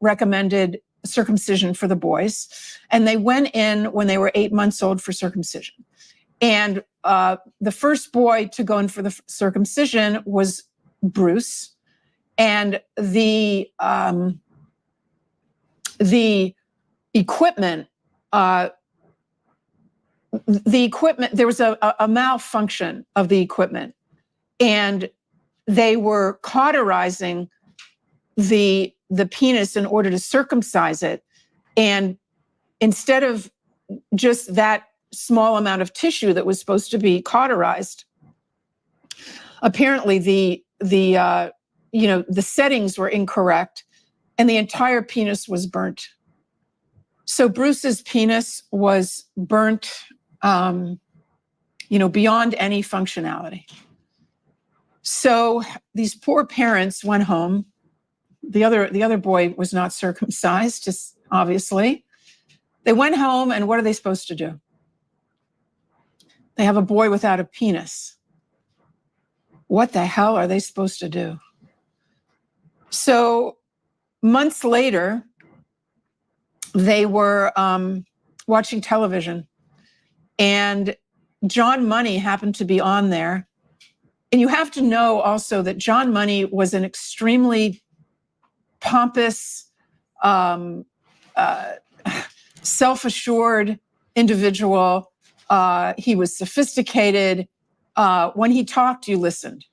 recommended circumcision for the boys. And they went in when they were 8 months old for circumcision. And the first boy to go in for the circumcision was Bruce. And the equipment, there was a malfunction of the equipment. And they were cauterizing the penis in order to circumcise it. And instead of just that small amount of tissue that was supposed to be cauterized, apparently the settings were incorrect, and the entire penis was burnt. So Bruce's penis was burnt, beyond any functionality. So these poor parents went home. The other boy was not circumcised, just obviously. They went home, and what are they supposed to do? They have a boy without a penis. What the hell are they supposed to do? So months later, they were watching television, and John Money happened to be on there. And you have to know also that John Money was an extremely pompous, self-assured individual. He was sophisticated. When he talked, you listened.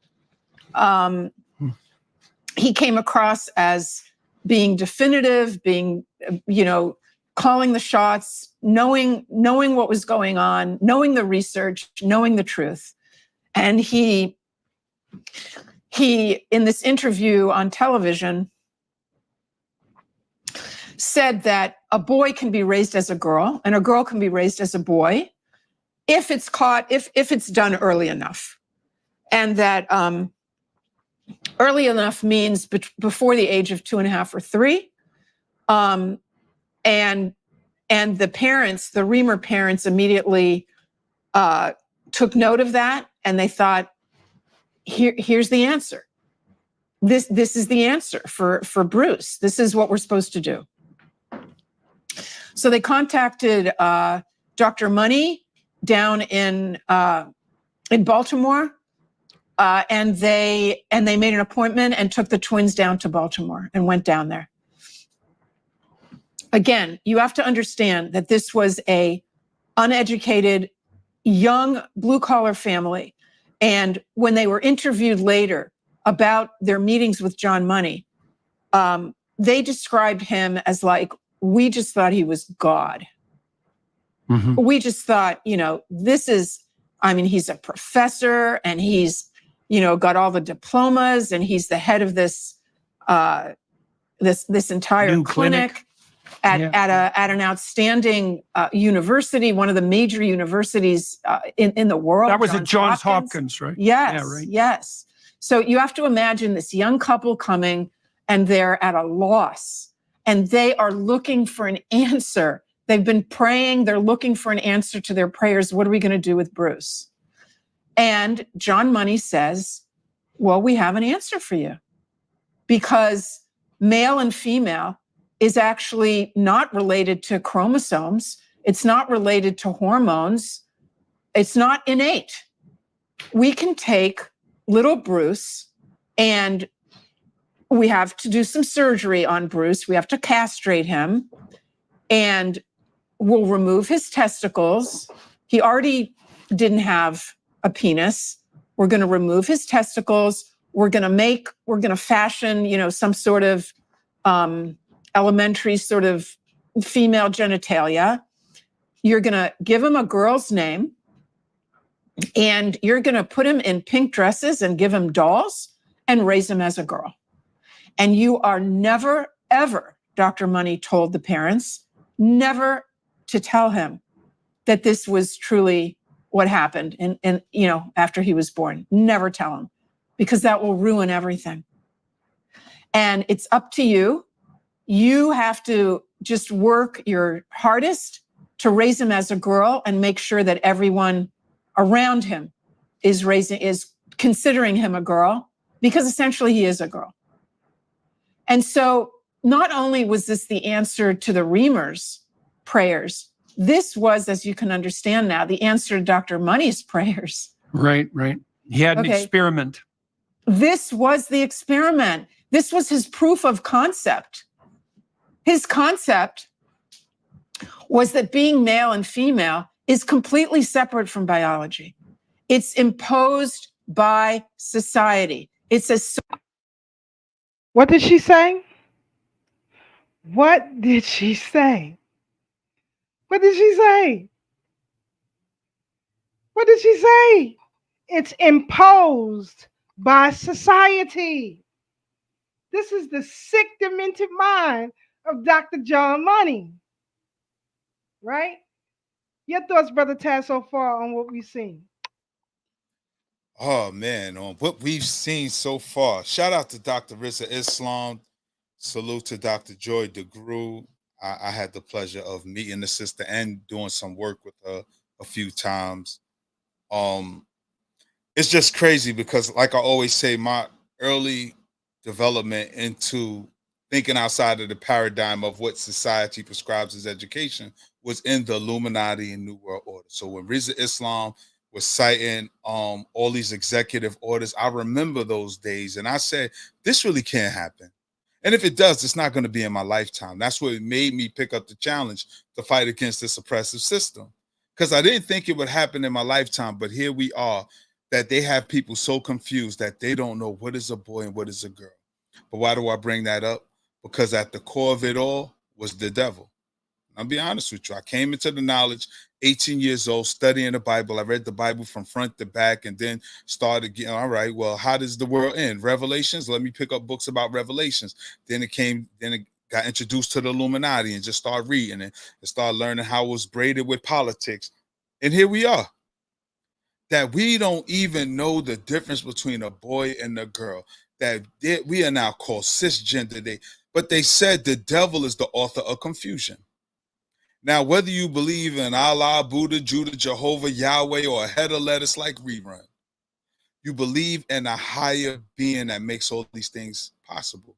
He came across as being definitive, being, calling the shots, knowing what was going on, knowing the research, knowing the truth. And he in this interview on television said that a boy can be raised as a girl and a girl can be raised as a boy if it's done early enough. And that early enough means before the age of 2.5 or 3. And the parents, the Reamer parents, immediately took note of that, and they thought, here's the answer. This is the answer for Bruce. This is what we're supposed to do. So they contacted Dr. Money down in Baltimore, and they made an appointment and took the twins down to Baltimore and went down there. again, you have to understand that this was a uneducated, young blue-collar family. And when they were interviewed later about their meetings with John Money, they described him as like, we just thought he was God. Mm-hmm. We just thought, this is, he's a professor and he's, got all the diplomas and he's the head of this, this entire New clinic. At an outstanding university, one of the major universities in the world. That was at Johns Hopkins, right? Yes, Yeah, right. yes. So you have to imagine this young couple coming and they're at a loss and they are looking for an answer. They've been praying. They're looking for an answer to their prayers. What are we going to do with Bruce? And John Money says, well, we have an answer for you, because male and female is actually not related to chromosomes. It's not related to hormones. It's not innate. We can take little Bruce and we have to do some surgery on Bruce. We have to castrate him and we'll remove his testicles. He already didn't have a penis. We're going to remove his testicles. We're going to fashion, some sort of elementary sort of female genitalia. You're going to give him a girl's name and you're going to put him in pink dresses and give him dolls and raise him as a girl. And you are never, ever, Dr. Money told the parents, never to tell him that this was truly what happened and after he was born. Never tell him, because that will ruin everything. And it's up to you. You have to just work your hardest to raise him as a girl and make sure that everyone around him is considering him a girl, because essentially he is a girl. And so not only was this the answer to the Reamers' prayers, this was, as you can understand now, the answer to Dr. Money's prayers. Right. He had an experiment. This was the experiment. This was his proof of concept. His concept was that being male and female is completely separate from biology. It's imposed by society. It's a... What did she say? What did she say? What did she say? What did she say? It's imposed by society. This is the sick, demented mind of Dr. John Money. Right? Your thoughts, Brother Taz, so far on what we've seen? Oh man, on what we've seen so far. Shout out to Dr. Rizza Islam. Salute to Dr. Joy DeGru. I had the pleasure of meeting the sister and doing some work with her a few times. It's just crazy because, like I always say, my early development into thinking outside of the paradigm of what society prescribes as education was in the Illuminati and New World Order. So when Rizza Islam was citing all these executive orders, I remember those days and I said, this really can't happen. And if it does, it's not going to be in my lifetime. That's what made me pick up the challenge to fight against this oppressive system. Because I didn't think it would happen in my lifetime, but here we are, that they have people so confused that they don't know what is a boy and what is a girl. But why do I bring that up? Because at the core of it all was the devil. I'll be honest with you. I came into the knowledge 18 years old, studying the Bible. I read the Bible from front to back and then started getting, all right, well, how does the world end? Revelations? Let me pick up books about Revelations. Then it got introduced to the Illuminati and just started reading it and started learning how it was braided with politics. And here we are. That we don't even know the difference between a boy and a girl. That we are now called cisgender. But they said the devil is the author of confusion. Now, whether you believe in Allah, Buddha, Judah, Jehovah, Yahweh, or a head of lettuce like Rerun, you believe in a higher being that makes all these things possible.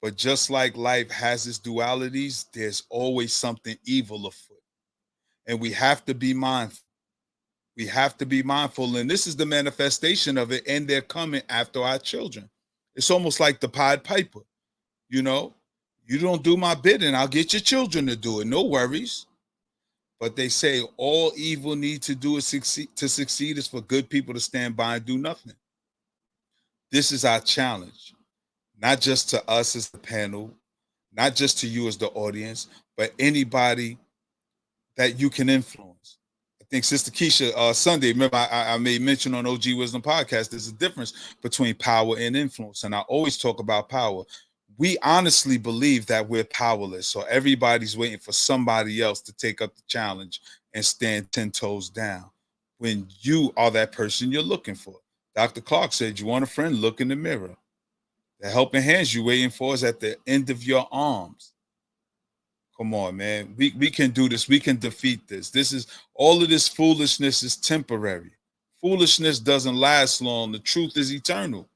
But just like life has its dualities, there's always something evil afoot. And we have to be mindful. We have to be mindful. And this is the manifestation of it. And they're coming after our children. It's almost like the Pied Piper. You know, You don't do my bidding, I'll get your children to do it. No worries. But they say all evil need to do is succeed is for good people to stand by and do nothing. This is our challenge, not just to us as the panel, not just to you as the audience, but anybody that you can influence. I think Sister Keisha Sunday, remember I made mention on OG Wisdom Podcast, there's a difference between power and influence. And I always talk about power. We honestly believe that we're powerless. So everybody's waiting for somebody else to take up the challenge and stand 10 toes down when you are that person you're looking for. Dr. Clark said, you want a friend, look in the mirror. The helping hands you're waiting for is at the end of your arms. Come on, man. We can do this. We can defeat this. This is all of this foolishness is temporary. Foolishness doesn't last long. The truth is eternal.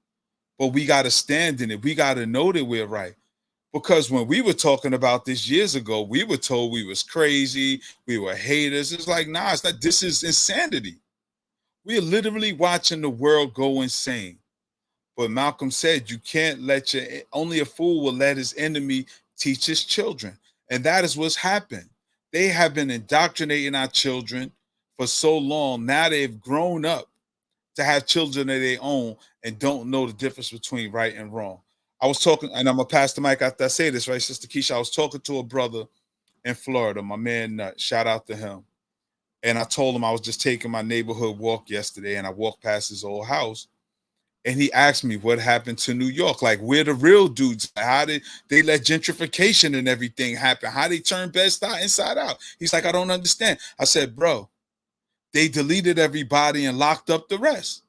But we got to stand in it. We got to know that we're right. Because when we were talking about this years ago, we were told we was crazy. We were haters. It's like, nah, it's not. This is insanity. We're literally watching the world go insane. But Malcolm said, you can't let only a fool will let his enemy teach his children. And that is what's happened. They have been indoctrinating our children for so long. Now they've grown up to have children of their own and don't know the difference between right and wrong. I was talking, and I'm going to pass the mic after I say this, right, Sister Keisha? I was talking to a brother in Florida, my man Nut, shout out to him. And I told him I was just taking my neighborhood walk yesterday, and I walked past his old house. And he asked me what happened to New York. Like, where the real dudes? How did they let gentrification and everything happen? How they turn Bed-Stuy inside out? He's like, I don't understand. I said, bro, they deleted everybody and locked up the rest.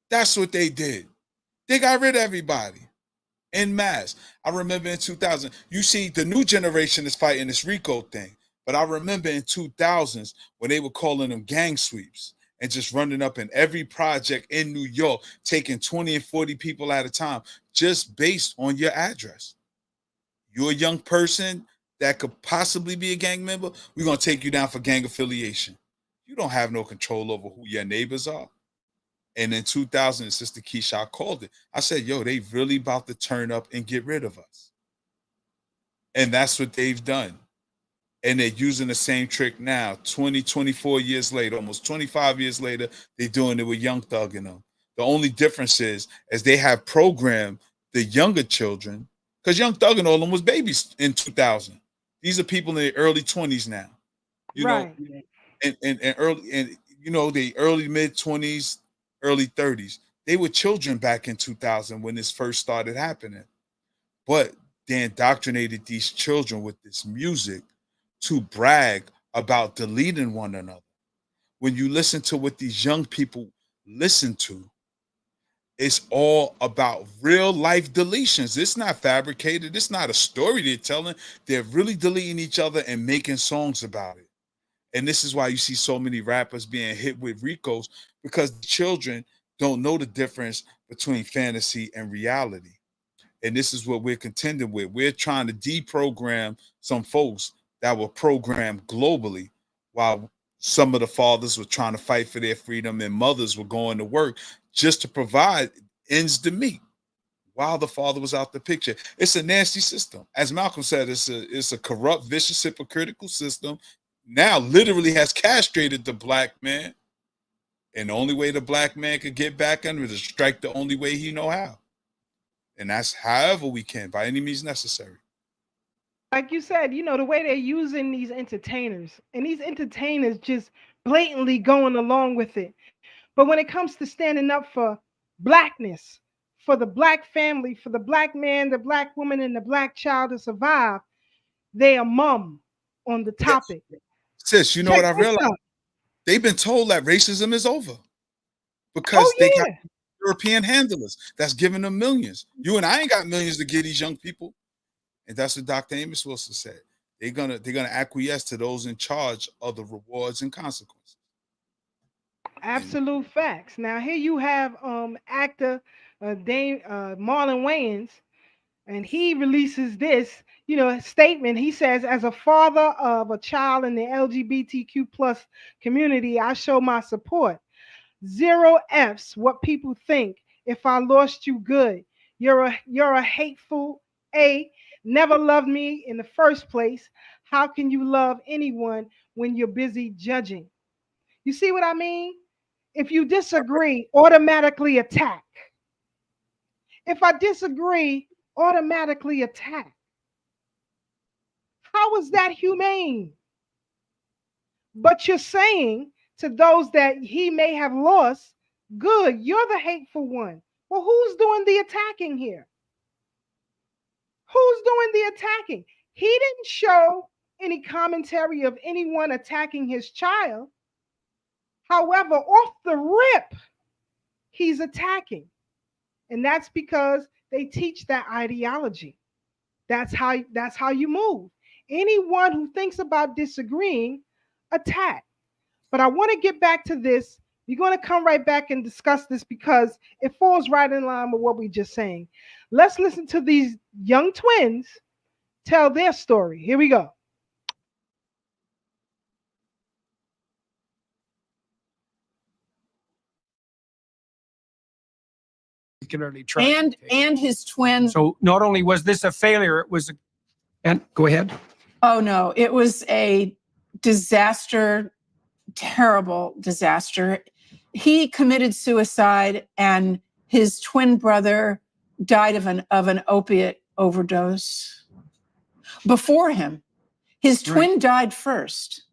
That's what they did. They got rid of everybody en masse. I remember in 2000, you see, the new generation is fighting this RICO thing. But I remember in 2000s when they were calling them gang sweeps and just running up in every project in New York, taking 20 and 40 people at a time, just based on your address. You're a young person that could possibly be a gang member, we're going to take you down for gang affiliation. You don't have no control over who your neighbors are. And in 2000, Sister Keisha called it. I said, yo, they really about to turn up and get rid of us. And that's what they've done. And they're using the same trick now, 20, 24 years later, almost 25 years later, they're doing it with Young Thug and them. The only difference is they have programmed the younger children, because Young Thug and all them was babies in 2000. These are people in their early 20s now. You know, and early, and you know, the early mid-20s, early 30s. They were children back in 2000 when this first started happening. But they indoctrinated these children with this music to brag about deleting one another. When you listen to what these young people listen to, it's all about real life deletions. It's not fabricated. It's not a story they're telling. They're really deleting each other and making songs about it. And this is why you see so many rappers being hit with RICOs, because the children don't know the difference between fantasy and reality. And this is what we're contending with. We're trying to deprogram some folks that were programmed globally, while some of the fathers were trying to fight for their freedom and mothers were going to work just to provide ends to meet while the father was out the picture. It's a nasty system. As Malcolm said, it's a corrupt, vicious, hypocritical system. Now literally has castrated the black man. And the only way the black man could get back under it is strike the only way he know how. And that's however we can, by any means necessary. Like you said, you know, the way they're using these entertainers, and these entertainers just blatantly going along with it. But when it comes to standing up for blackness, for the black family, for the black man, the black woman, and the black child to survive, they are mum on the topic. Sis, you know what I realized? They've been told that racism is over because they got European handlers that's giving them millions. You and I ain't got millions to give these young people. And that's what Dr. Amos Wilson said. They're gonna acquiesce to those in charge of the rewards and consequences. Absolute facts. Now here you have actor Marlon Wayans, and he releases this, you know, statement. He says, as a father of a child in the LGBTQ plus community, I show my support. 0 F's what people think. If I lost you, good. You're a hateful A. never loved me in the first place. How can you love anyone when you're busy judging? You see what I mean? If you disagree, automatically attack. If I disagree, automatically attack. How is that humane? But you're saying to those that he may have lost, good, you're the hateful one. Well, who's doing the attacking here? Who's doing the attacking? He didn't show any commentary of anyone attacking his child. However, off the rip, he's attacking. And that's because they teach that ideology. That's how you move. Anyone who thinks about disagreeing, attack. But I want to get back to this. We're going to come right back and discuss this because it falls right in line with what we just saying. Let's listen to these young twins tell their story. Here we go. Particularly and his twin. So not only was this a failure, it was and go ahead. Oh no, it was a disaster, terrible disaster. He committed suicide and his twin brother died of an opiate overdose before him. His twin died first.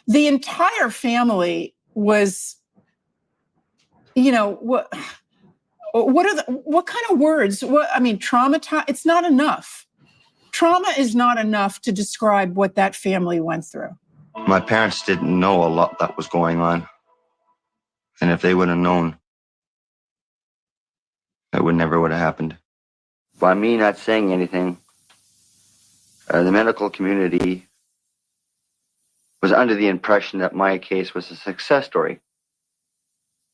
The entire family was, what kind of words? Traumatized. It's not enough. Trauma is not enough to describe what that family went through. My parents didn't know a lot that was going on. And if they would have known, it never would have happened. By me not saying anything, the medical community was under the impression that my case was a success story.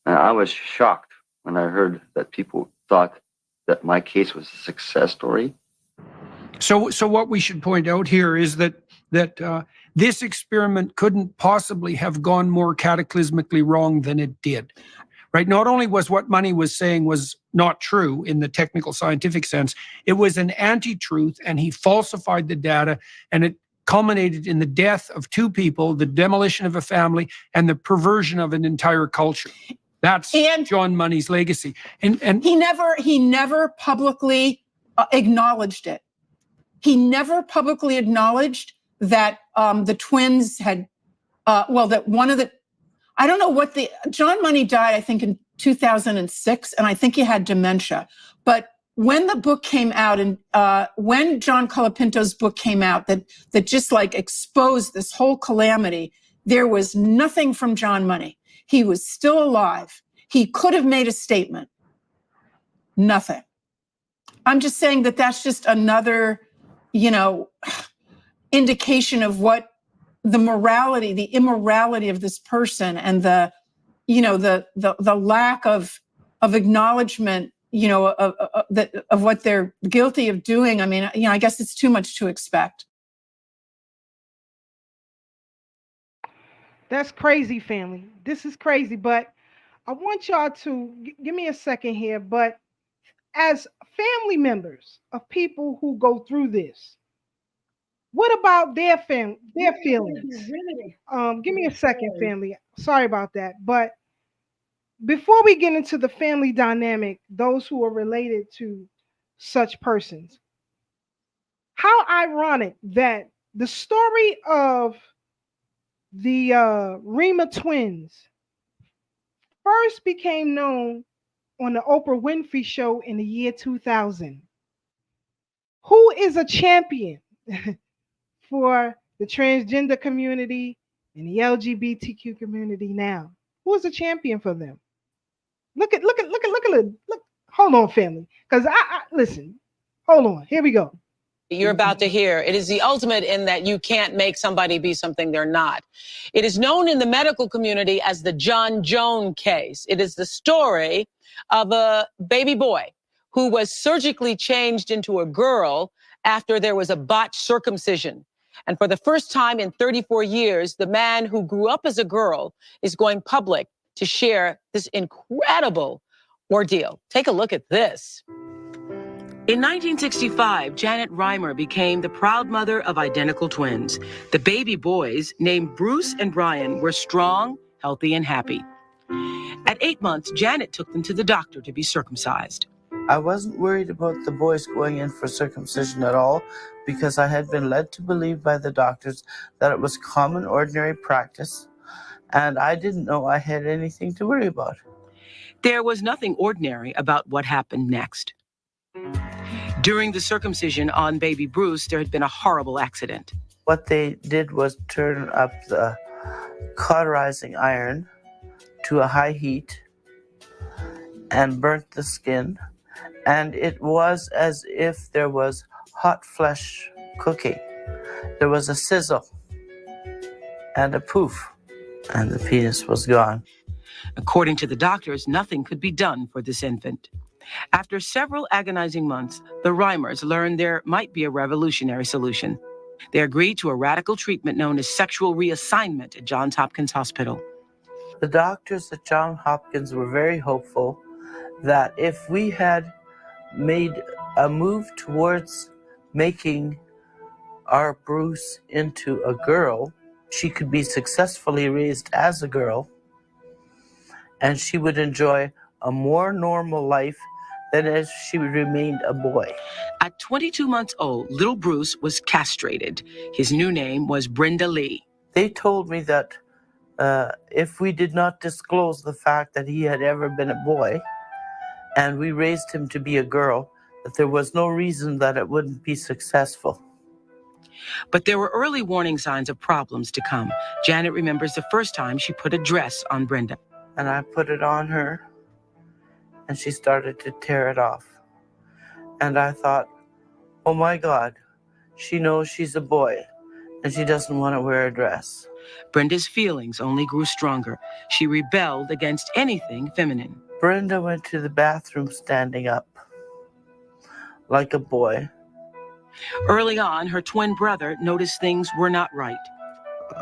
And I was shocked when I heard that people thought that my case was a success story. So what we should point out here is that this experiment couldn't possibly have gone more cataclysmically wrong than it did. Right? Not only was what Money was saying was not true in the technical scientific sense, it was an anti-truth, and he falsified the data, and it culminated in the death of two people, the demolition of a family, and the perversion of an entire culture. That's John Money's legacy. And he never publicly acknowledged it. He never publicly acknowledged that the twins had, that one of the, I don't know what John Money died, I think in 2006, and I think he had dementia. But when the book came out and when John Colapinto's book came out that just like exposed this whole calamity, there was nothing from John Money. He was still alive. He could have made a statement. Nothing. I'm just saying that that's just another, indication of what the morality, the immorality of this person, and the lack of acknowledgement, of what they're guilty of doing. I mean, I guess it's too much to expect. That's crazy, family. This is crazy, but I want y'all to give me a second here. But as family members of people who go through this, what about their feelings? Give me a second, family. Sorry about that. But before we get into the family dynamic, those who are related to such persons, how ironic that the story of the Rima twins first became known on the Oprah Winfrey Show in the year 2000. Who is a champion for the transgender community and the LGBTQ community now? Who is a champion for them? Look. Hold on, family, because I listen. Hold on. Here we go. You're about to hear. It is the ultimate in that you can't make somebody be something they're not. It is known in the medical community as the John Joan case. It is the story of a baby boy who was surgically changed into a girl after there was a botched circumcision. And for the first time in 34 years, the man who grew up as a girl is going public to share this incredible ordeal. Take a look at this. In 1965, Janet Reimer became the proud mother of identical twins. The baby boys, named Bruce and Brian, were strong, healthy, and happy. At 8 months, Janet took them to the doctor to be circumcised. I wasn't worried about the boys going in for circumcision at all because I had been led to believe by the doctors that it was common, ordinary practice, and I didn't know I had anything to worry about. There was nothing ordinary about what happened next. During the circumcision on baby Bruce, there had been a horrible accident. What they did was turn up the cauterizing iron to a high heat and burnt the skin, and it was as if there was hot flesh cooking. There was a sizzle and a poof, and the penis was gone. According to the doctors, nothing could be done for this infant. After several agonizing months, the Reimers learned there might be a revolutionary solution. They agreed to a radical treatment known as sexual reassignment at Johns Hopkins Hospital. The doctors at Johns Hopkins were very hopeful that if we had made a move towards making our Bruce into a girl, she could be successfully raised as a girl, and she would enjoy a more normal life than if she remained a boy. At 22 months old, little Bruce was castrated. His new name was Brenda Lee. They told me that if we did not disclose the fact that he had ever been a boy, and we raised him to be a girl, that there was no reason that it wouldn't be successful. But there were early warning signs of problems to come. Janet remembers the first time she put a dress on Brenda. And I put it on her, and she started to tear it off. And I thought, oh my God, she knows she's a boy, and she doesn't want to wear a dress. Brenda's feelings only grew stronger. She rebelled against anything feminine. Brenda went to the bathroom standing up, like a boy. Early on, her twin brother noticed things were not right.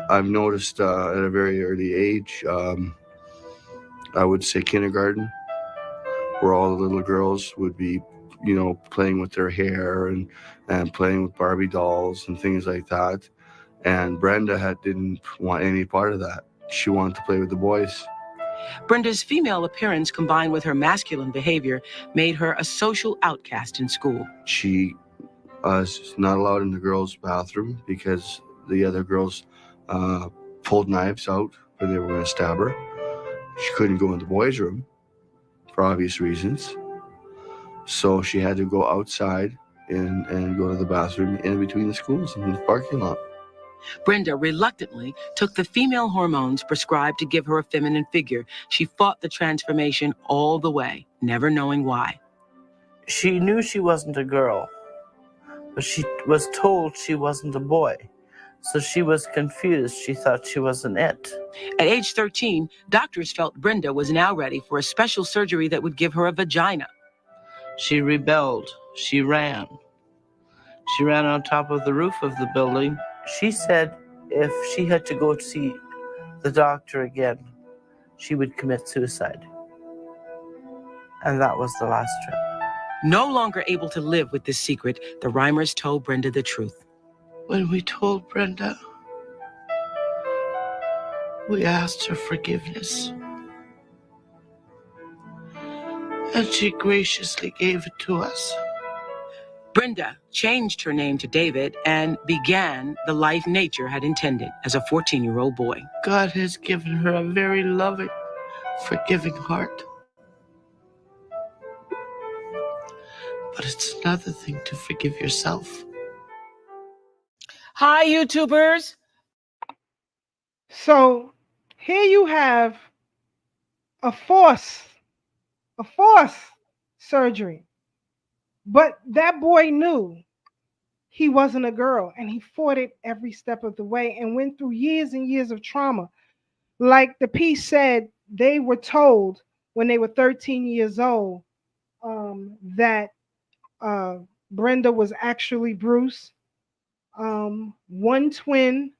I've noticed at a very early age, I would say kindergarten, where all the little girls would be, playing with their hair and playing with Barbie dolls and things like that. And Brenda didn't want any part of that. She wanted to play with the boys. Brenda's female appearance combined with her masculine behavior made her a social outcast in school. She was not allowed in the girls' bathroom because the other girls pulled knives out when they were going to stab her. She couldn't go in the boys' room for obvious reasons. So she had to go outside and go to the bathroom in between the schools in the parking lot. Brenda reluctantly took the female hormones prescribed to give her a feminine figure. She fought the transformation all the way, never knowing why. She knew she wasn't a girl, but she was told she wasn't a boy. So she was confused. She thought she wasn't it. At age 13, doctors felt Brenda was now ready for a special surgery that would give her a vagina. She rebelled. She ran. She ran on top of the roof of the building. She said if she had to go see the doctor again, she would commit suicide. And that was the last trip. No longer able to live with this secret, the Reimers told Brenda the truth. When we told Brenda, we asked her forgiveness. And she graciously gave it to us. Brenda changed her name to David and began the life nature had intended as a 14-year-old boy. God has given her a very loving, forgiving heart. But it's another thing to forgive yourself. Hi, YouTubers. So here you have a forced surgery. But that boy knew he wasn't a girl, and he fought it every step of the way and went through years and years of trauma. Like the piece said, they were told when they were 13 years old that Brenda was actually Bruce. One twin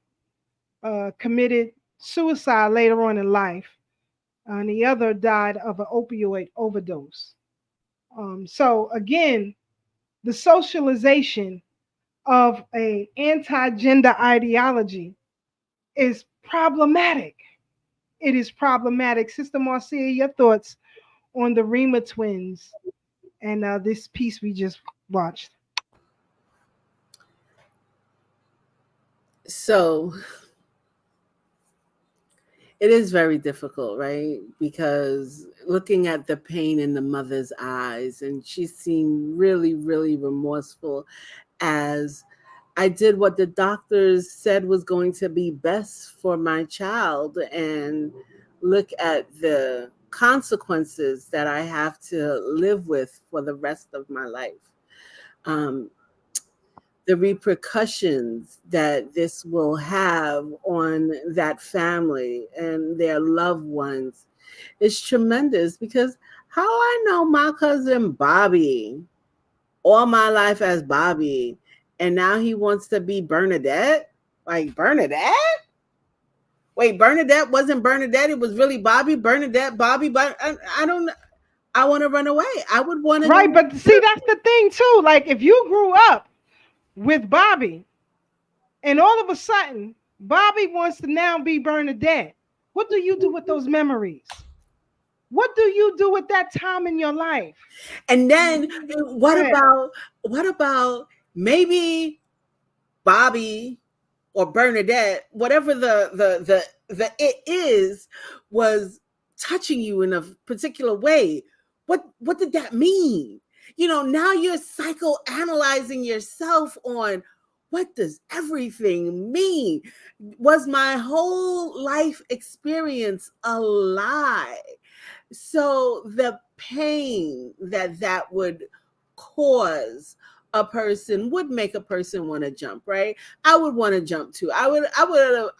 committed suicide later on in life, and the other died of an opioid overdose. So again, the socialization of a anti-gender ideology is problematic. It is problematic. Sister Marcia, your thoughts on the Rima twins and this piece we just watched? So it is very difficult, right? Because looking at the pain in the mother's eyes, and she seemed really, really remorseful as I did what the doctors said was going to be best for my child, and look at the consequences that I have to live with for the rest of my life. The repercussions that this will have on that family and their loved ones is tremendous, because how I know my cousin Bobby all my life as Bobby, and now he wants to be Bernadette? Like, Bernadette? Wait, Bernadette wasn't Bernadette. It was really Bobby, Bernadette, Bobby. But I don't, I want to run away. I would want to. Right, but see, that's the thing too. Like, if you grew up with Bobby and all of a sudden Bobby wants to now be Bernadette, what do you do with those memories? What do you do with that time in your life? And then what about maybe Bobby or Bernadette, whatever the it is, was touching you in a particular way? What did that mean? You know, now you're psychoanalyzing yourself on, what does everything mean? Was my whole life experience a lie? So the pain that would cause a person would make a person want to jump, right? I would want to jump too. I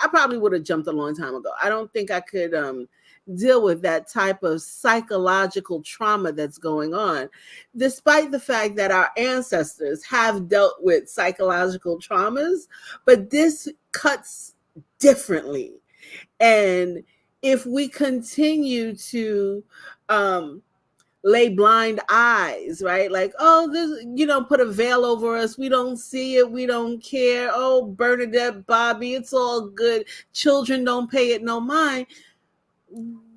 probably would have jumped a long time ago. I don't think I could deal with that type of psychological trauma that's going on, despite the fact that our ancestors have dealt with psychological traumas, but this cuts differently. And if we continue to lay blind eyes, right? Like, oh, this, put a veil over us. We don't see it. We don't care. Oh, Bernadette, Bobby, it's all good. Children don't pay it no mind.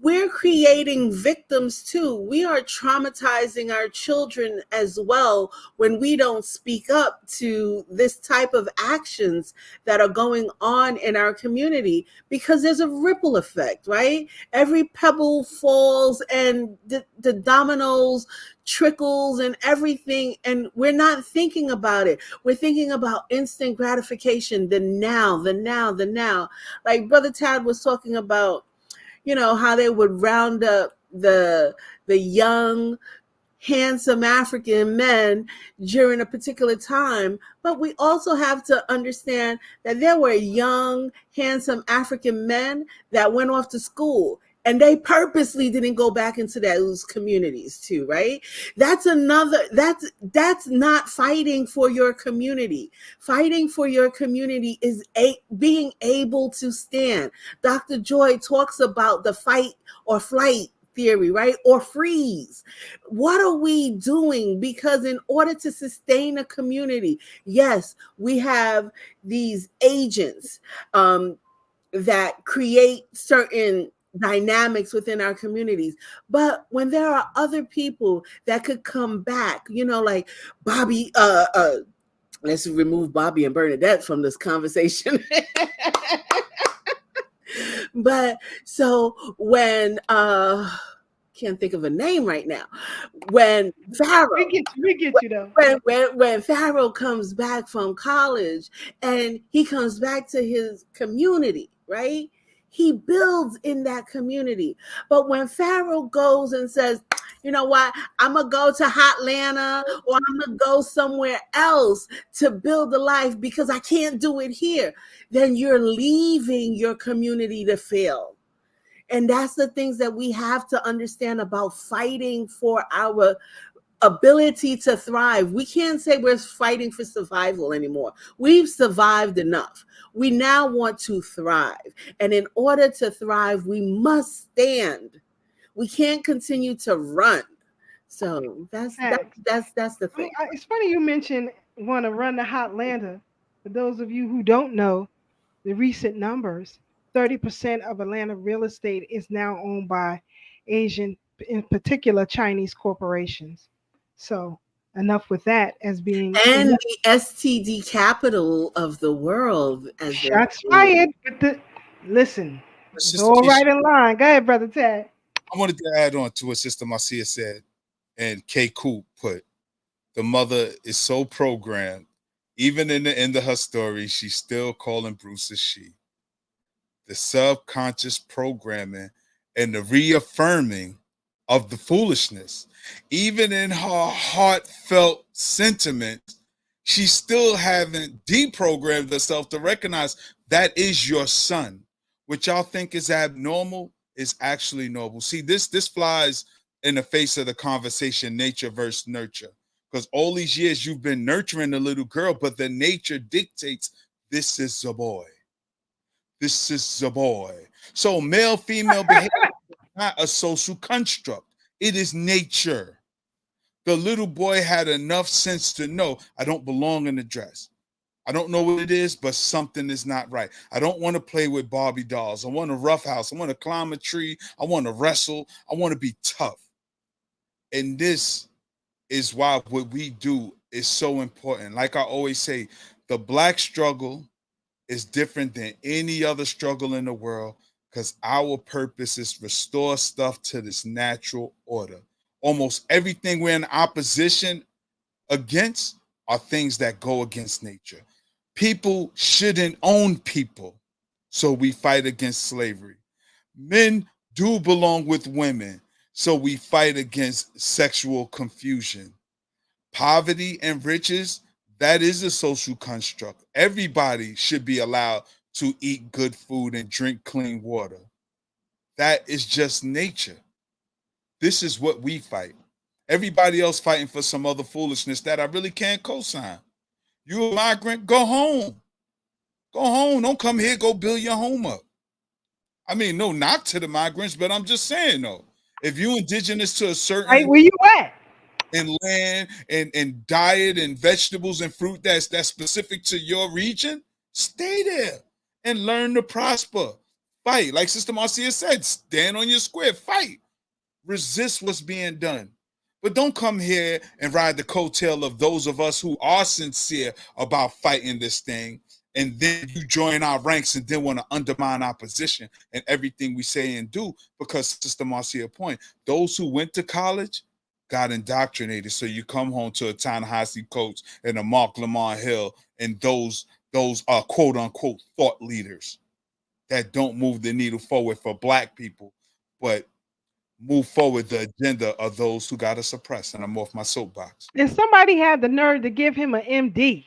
We're creating victims too. We are traumatizing our children as well when we don't speak up to this type of actions that are going on in our community, because there's a ripple effect, right? Every pebble falls and the dominoes trickles and everything, and we're not thinking about it. We're thinking about instant gratification, the now. Like Brother Tad was talking about, how they would round up the young, handsome African men during a particular time. But we also have to understand that there were young, handsome African men that went off to school, and they purposely didn't go back into those communities too, right? That's not fighting for your community. Fighting for your community is being able to stand. Dr. Joy talks about the fight or flight theory, right? Or freeze. What are we doing? Because in order to sustain a community, yes, we have these agents that create certain dynamics within our communities. But when there are other people that could come back, like Bobby, let's remove Bobby and Bernadette from this conversation. But so when can't think of a name right now. When Pharaoh, we get you though. When Pharaoh comes back from college and he comes back to his community, right? He builds in that community. But when Pharaoh goes and says, you know what, I'm going to go to Hotlanta, or I'm going to go somewhere else to build a life because I can't do it here, then you're leaving your community to fail. And that's the things that we have to understand about fighting for our ability to thrive. We can't say we're fighting for survival anymore. We've survived enough. We now want to thrive. And in order to thrive, we must stand. We can't continue to run. So that's the I thing. mean, it's funny you mentioned want to run the Hotlanta. For those of you who don't know, the recent numbers, 30% of Atlanta real estate is now owned by Asian, in particular Chinese corporations. So enough with that as being And the STD capital of the world, as shots fired. But listen, it's all right in line. Go ahead, brother Ted. I wanted to add on to what Sister Marcia said, and K. Coop put, the mother is so programmed, even in the end of her story, she's still calling Bruce a she. The subconscious programming and the reaffirming of the foolishness, even in her heartfelt sentiments, she still haven't deprogrammed herself to recognize that is your son. What y'all think is abnormal is actually normal. See, this flies in the face of the conversation, nature versus nurture. Because all these years you've been nurturing a little girl, but the nature dictates this is a boy. This is a boy. So male-female behavior is not a social construct. It is nature. The little boy had enough sense to know I don't belong in the dress. I don't know what it is, but something is not right. I don't want to play with Barbie dolls. I want a roughhouse. I want to climb a tree. I want to wrestle. I want to be tough. And this is why what we do is so important. Like I always say, the Black struggle is different than any other struggle in the world because our purpose is restore stuff to this natural order. Almost everything we're in opposition against are things that go against nature. People shouldn't own people, so we fight against slavery. Men do belong with women, so we fight against sexual confusion. Poverty and riches, that is a social construct. Everybody should be allowed to eat good food and drink clean water. That is just nature. This is what we fight. Everybody else fighting for some other foolishness that I really can't co-sign. You a migrant, go home. Go home. Don't come here, go build your home up. I mean, no knock to the migrants, but I'm just saying though, if you indigenous to a certain Right where you at? And land and diet and vegetables and fruit that's specific to your region, stay there and learn to prosper. Fight. Like Sister Marcia said, stand on your square, fight. Resist what's being done. But don't come here and ride the coattail of those of us who are sincere about fighting this thing. And then you join our ranks and then want to undermine our position and everything we say and do. Because Sister Marcia point, those who went to college got indoctrinated. So you come home to a Ta-Nehisi Coates and a Mark Lamont Hill and those are quote unquote thought leaders that don't move the needle forward for Black people, but move forward the agenda of those who got to suppress. And I'm off my soapbox. And somebody had the nerve to give him an MD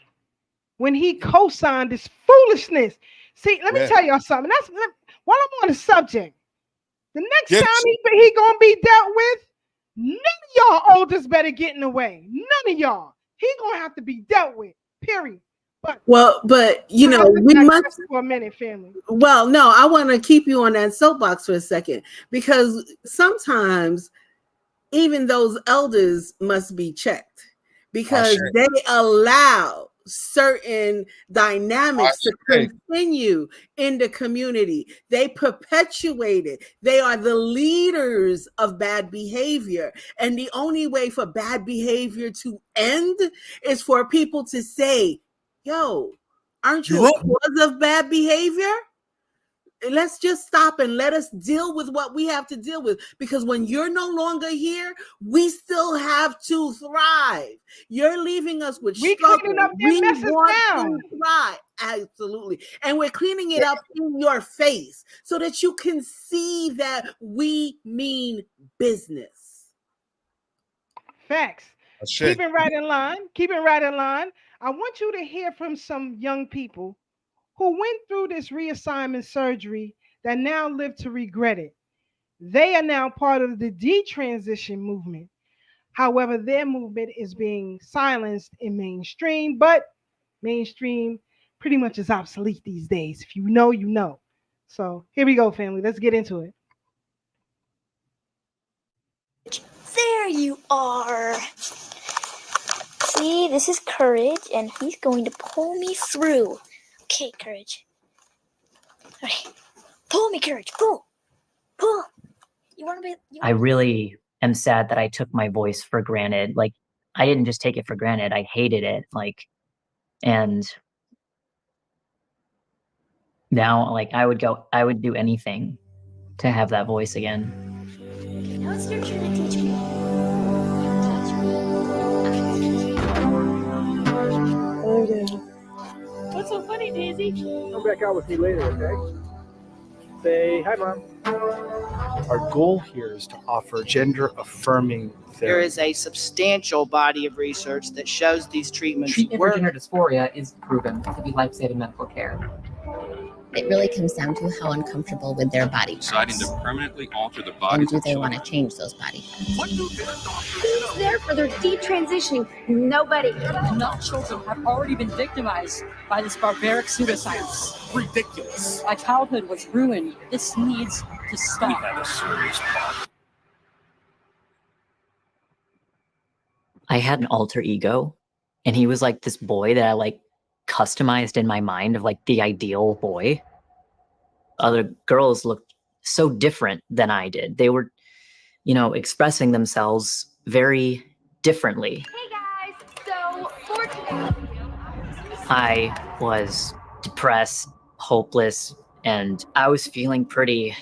when he co-signed this foolishness. See, let me tell y'all something. That's while I'm on the subject. The next time he gonna be dealt with, none of y'all oldest better get in the way. None of y'all. He gonna have to be dealt with. Period. But you know, we must for a minute, family. Well, no, I want to keep you on that soapbox for a second because sometimes even those elders must be checked because they allow certain dynamics to continue in the community. They perpetuate it. They are the leaders of bad behavior. And the only way for bad behavior to end is for people to say, yo, aren't you a cause of bad behavior? Let's just stop and let us deal with what we have to deal with. Because when you're no longer here, we still have to thrive. You're leaving us with struggle. We want to thrive. Absolutely. And we're cleaning it up in your face so that you can see that we mean business. Facts. Keep it right in line. Keep it right in line. I want you to hear from some young people who went through this reassignment surgery that now live to regret it. They are now part of the detransition movement. However, their movement is being silenced in mainstream, but mainstream pretty much is obsolete these days. If you know, you know. So here we go, family. Let's get into it. There you are. See, this is Courage, and he's going to pull me through. Okay, Courage. All right. Pull me, Courage. Pull. Pull. You want to be... I really am sad that I took my voice for granted. Like, I didn't just take it for granted. I hated it. Like, and now, like, I would do anything to have that voice again. Okay, now it's your turn to teach me. What's so funny, Daisy? Come back out with me later, okay? Say hi, Mom. Our goal here is to offer gender-affirming therapy. There is a substantial body of research that shows these treatments Treatment work. for gender dysphoria is proven to be life-saving medical care. It really comes down to how uncomfortable with their body Deciding parts. to permanently alter the body. And do they want to change those body parts? Who's there for their detransitioning? Nobody. Enough children have already been victimized by this barbaric pseudoscience. Ridiculous. My childhood was ruined. This needs to stop. We have a serious problem. I had an alter ego, and he was like this boy that I like customized in my mind of like the ideal boy. Other girls looked so different than I did. They were, you know, expressing themselves very differently. Hey guys, so for today, I was depressed, hopeless, and I was feeling pretty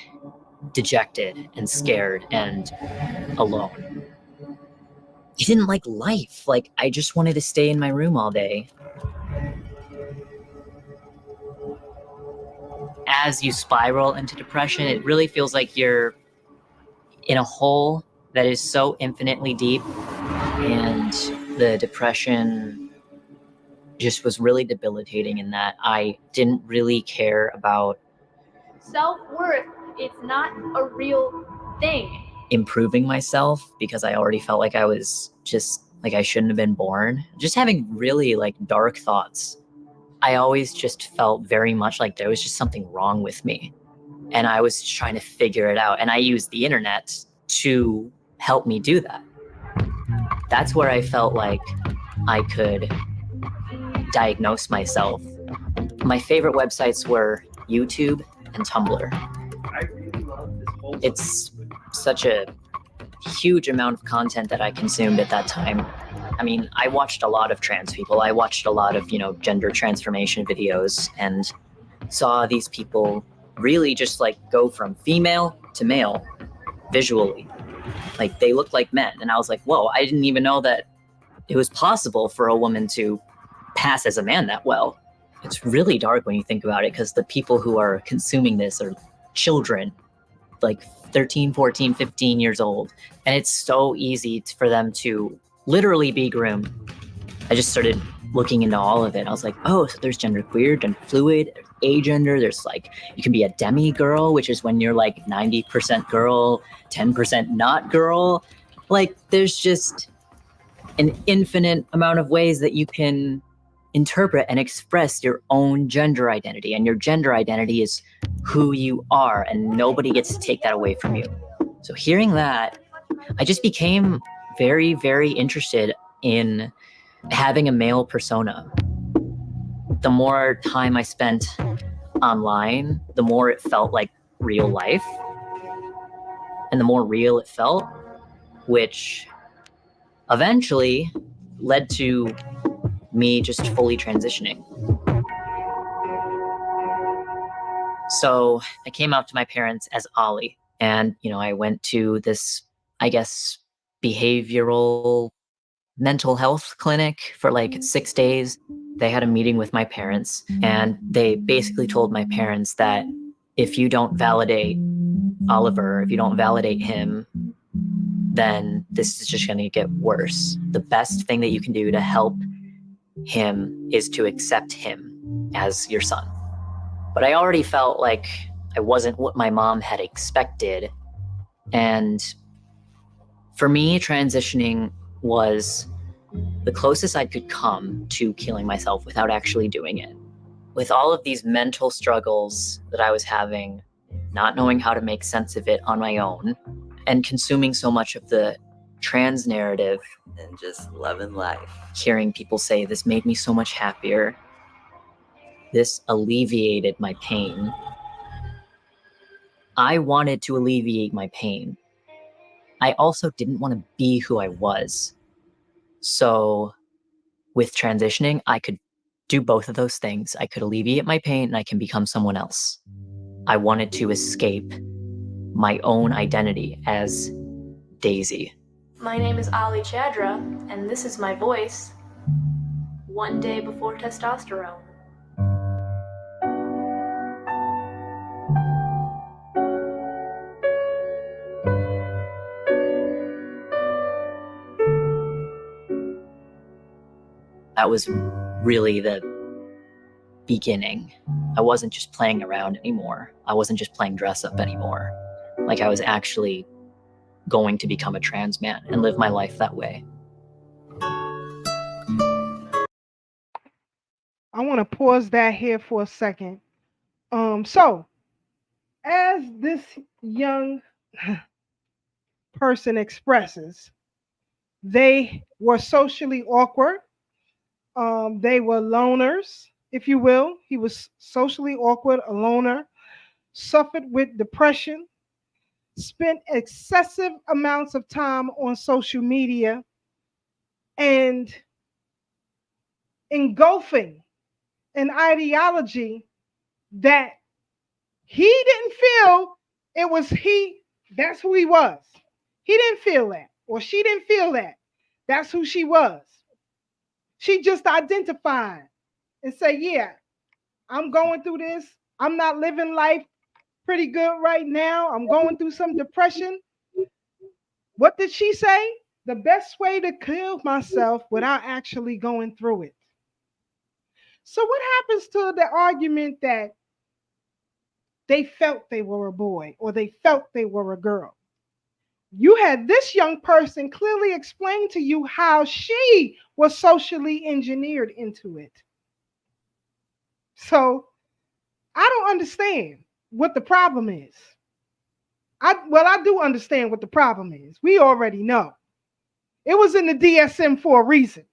dejected and scared and alone. I didn't like life. Like, I just wanted to stay in my room all day. As you spiral into depression, it really feels like you're in a hole that is so infinitely deep, and the depression just was really debilitating in that I didn't really care about self-worth, it's not a real thing. improving myself because I already felt like I was just like I shouldn't have been born. Just having really like dark thoughts. I always just felt very much like there was just something wrong with me. And I was trying to figure it out. And I used the internet to help me do that. That's where I felt like I could diagnose myself. My favorite websites were YouTube and Tumblr. It's such a huge amount of content that I consumed at that time. I mean, I watched a lot of trans people. I watched a lot of, gender transformation videos and saw these people really just like go from female to male visually. Like they looked like men. And I was like, whoa, I didn't even know that it was possible for a woman to pass as a man that well. It's really dark when you think about it because the people who are consuming this are children, like 13, 14, 15 years old. And it's so easy for them to literally be groomed. I just started looking into all of it. I was like, oh, so there's genderqueer, gender fluid, there's agender, there's like, you can be a demi-girl, which is when you're like 90% girl, 10% not girl. Like there's just an infinite amount of ways that you can interpret and express your own gender identity. And your gender identity is who you are, and nobody gets to take that away from you. So hearing that, I just became very, very interested in having a male persona. The more time I spent online, the more it felt like real life. And the more real it felt, which eventually led to me just fully transitioning. So I came out to my parents as Ollie, and I went to this, I guess, behavioral mental health clinic for like 6 days. They had a meeting with my parents, and they basically told my parents that if you don't validate Oliver, if you don't validate him, then this is just going to get worse. The best thing that you can do to help him is to accept him as your son. But I already felt like I wasn't what my mom had expected. And for me, transitioning was the closest I could come to killing myself without actually doing it. With all of these mental struggles that I was having, not knowing how to make sense of it on my own, and consuming so much of the trans narrative and just loving life. hearing people say this made me so much happier. This alleviated my pain. I wanted to alleviate my pain. I also didn't want to be who I was. So with transitioning, I could do both of those things. I could alleviate my pain and I can become someone else. I wanted to escape my own identity as Daisy. My name is Ali Chadra, and this is my voice. One day before testosterone. That was really the beginning. I wasn't just playing around anymore. I wasn't just playing dress up anymore. Like I was actually going to become a trans man and live my life that way. I want to pause that here for a second. So as this young person expresses, they were socially awkward. They were loners, if you will. He was socially awkward, a loner, suffered with depression, spent excessive amounts of time on social media, and engulfing an ideology that he didn't feel it was that's who he was. He didn't feel that, or she didn't feel that. That's who she was. She just identified and said, yeah, I'm going through this. I'm not living life pretty good right now. I'm going through some depression. What did she say? The best way to kill myself without actually going through it. So what happens to the argument that they felt they were a boy or they felt they were a girl? You had this young person clearly explain to you how she was socially engineered into it. So I don't understand what the problem is. I do understand what the problem is. We already know. It was in the DSM for a reason.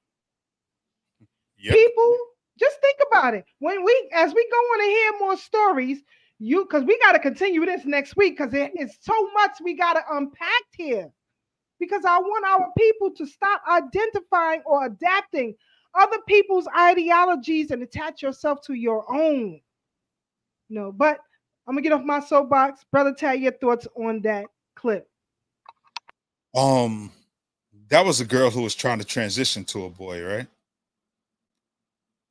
Yep. People, just think about it. As we go on to hear more stories, because we got to continue this next week because it's so much we got to unpack here. Because I want our people to stop identifying or adapting other people's ideologies and attach yourself to your own. No, but I'm gonna get off my soapbox. Brother, tell your thoughts on that clip. That was a girl who was trying to transition to a boy, right?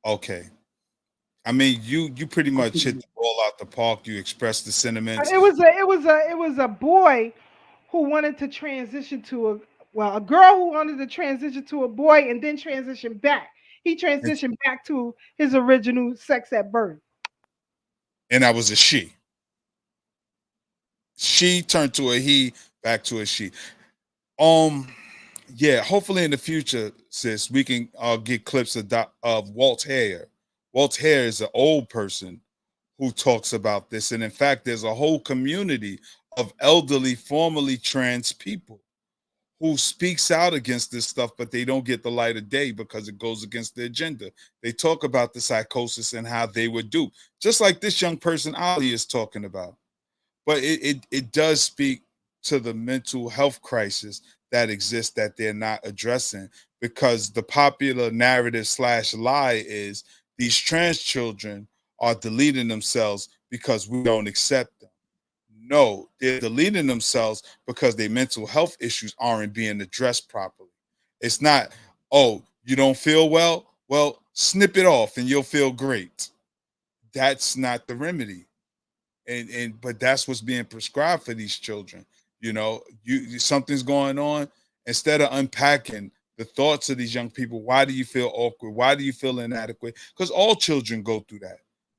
Okay. I mean, you pretty much hit the ball out the park. You expressed the sentiments. It was a boy who wanted to transition to a girl who wanted to transition to a boy and then transition back. He transitioned back to his original sex at birth. And that was a she. She turned to a he, back to a she. Yeah, hopefully in the future, sis, we can get clips of Walt Hare. Walt Hare is an old person who talks about this. And in fact, there's a whole community of elderly, formerly trans people who speaks out against this stuff, but they don't get the light of day because it goes against their agenda. They talk about the psychosis and how they were duped, just like this young person Ali is talking about. But it does speak to the mental health crisis that exists that they're not addressing, because the popular narrative / lie is these trans children are deleting themselves because we don't accept them. No, they're deleting themselves because their mental health issues aren't being addressed properly. It's not, oh, you don't feel well? Well, snip it off and you'll feel great. That's not the remedy. But that's what's being prescribed for these children. You know, something's going on. Instead of unpacking the thoughts of these young people, why do you feel awkward? Why do you feel inadequate? Because all children go through that.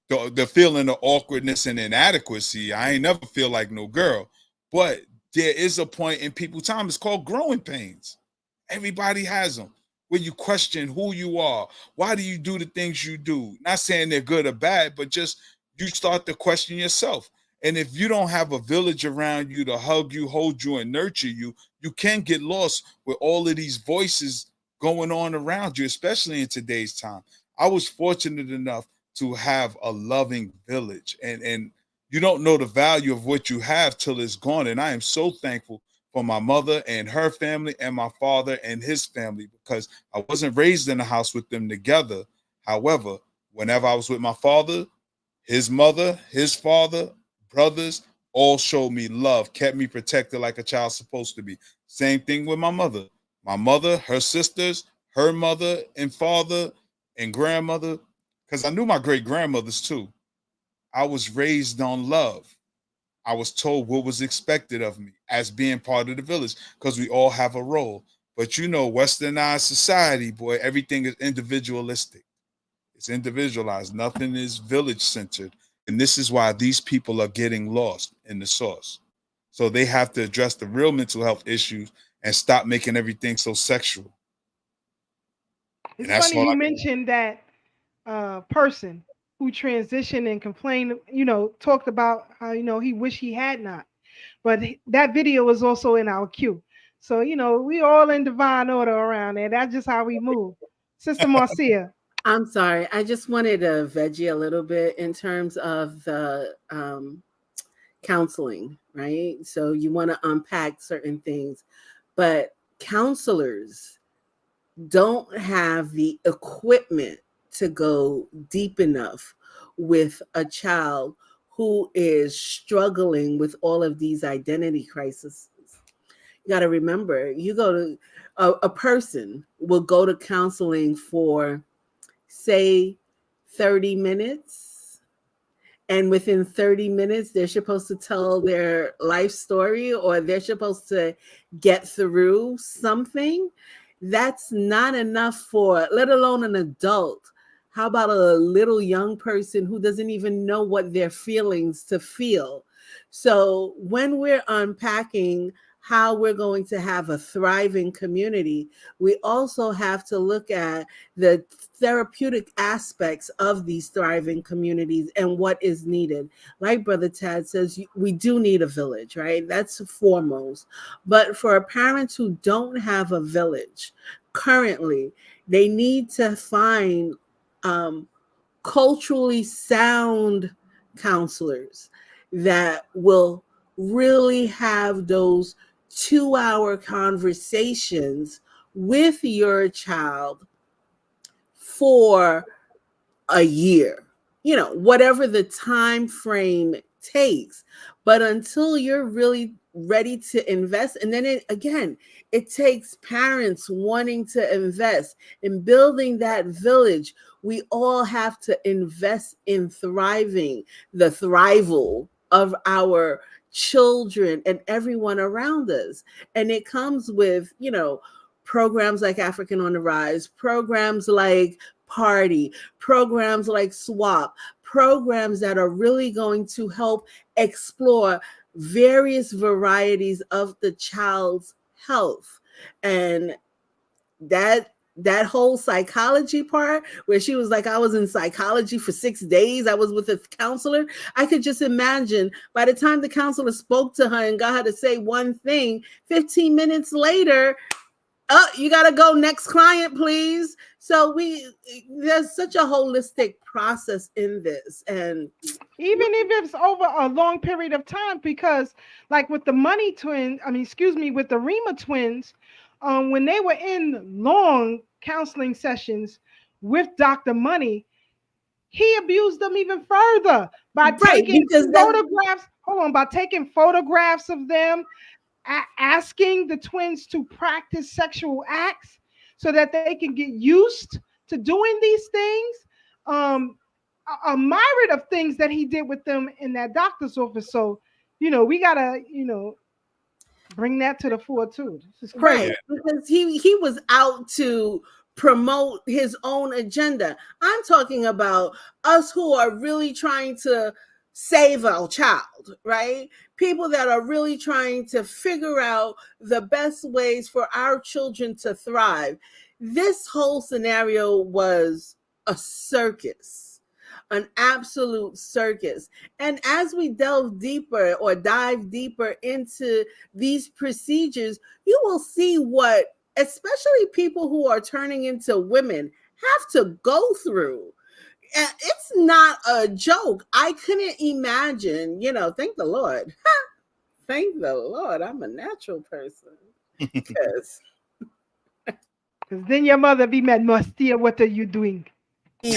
The feeling of awkwardness and inadequacy. I ain't never feel like no girl. But there is a point in people's time. It's called growing pains. Everybody has them. Where you question who you are. Why do you do the things you do? Not saying they're good or bad, but just you start to question yourself. And if you don't have a village around you to hug you, hold you, and nurture you, you can get lost with all of these voices going on around you, especially in today's time. I was fortunate enough to have a loving village, and you don't know the value of what you have till it's gone. And I am so thankful for my mother and her family and my father and his family, because I wasn't raised in a house with them together. However, whenever I was with my father, his mother, his father, brothers, all showed me love, kept me protected like a child's supposed to be. Same thing with my mother. My mother, her sisters, her mother and father and grandmother, because I knew my great grandmothers too. I was raised on love. I was told what was expected of me as being part of the village, because we all have a role. But you know, westernized society, boy, everything is individualistic. It's individualized. Nothing is village centered. And this is why these people are getting lost in the source. So they have to address the real mental health issues and stop making everything so sexual. It's funny you mentioned that person who transitioned and complained, talked about how, he wished he had not. But that video was also in our queue. So, we all in divine order around there. That's just how we move. Sister Marcia. I'm sorry. I just wanted to veggie a little bit in terms of the counseling, right? So you want to unpack certain things, but counselors don't have the equipment to go deep enough with a child who is struggling with all of these identity crises. You got to remember, you go to a person will go to counseling for, say, 30 minutes. And within 30 minutes, they're supposed to tell their life story, or they're supposed to get through something. That's not enough for, let alone an adult. How about a little young person who doesn't even know what their feelings to feel? So when we're unpacking how we're going to have a thriving community, we also have to look at the therapeutic aspects of these thriving communities and what is needed. Like Brother Tad says, we do need a village, right? That's foremost. But for parents who don't have a village currently, they need to find culturally sound counselors that will really have those 2-hour conversations with your child for a year, whatever the time frame takes. But until you're really ready to invest, and then it takes parents wanting to invest in building that village. We all have to invest in thriving, the thrival of our children and everyone around us. And it comes with, programs like African on the Rise, programs like Party, programs like Swap, programs that are really going to help explore various varieties of the child's health. And that whole psychology part, where she was like, I was in psychology for 6 days, I was with a counselor. I could just imagine by the time the counselor spoke to her and got her to say one thing, 15 minutes later, you got to go, next client, please. So there's such a holistic process in this. And even if it's over a long period of time, because like with the with the Rima twins, when they were in long counseling sessions with Dr. Money, he abused them even further by taking photographs. By taking photographs of them, asking the twins to practice sexual acts so that they can get used to doing these things. A myriad of things that he did with them in that doctor's office. So, we gotta, bring that to the fore too. This is crazy. Right, because he was out to promote his own agenda. I'm talking about us who are really trying to save our child, right? People that are really trying to figure out the best ways for our children to thrive. This whole scenario was a circus an absolute circus. And as we delve deeper or dive deeper into these procedures, you will see what especially people who are turning into women have to go through. It's not a joke. I couldn't imagine, thank the Lord. Thank the Lord, I'm a natural person. Because then your mother be mad, Mustia, what are you doing? all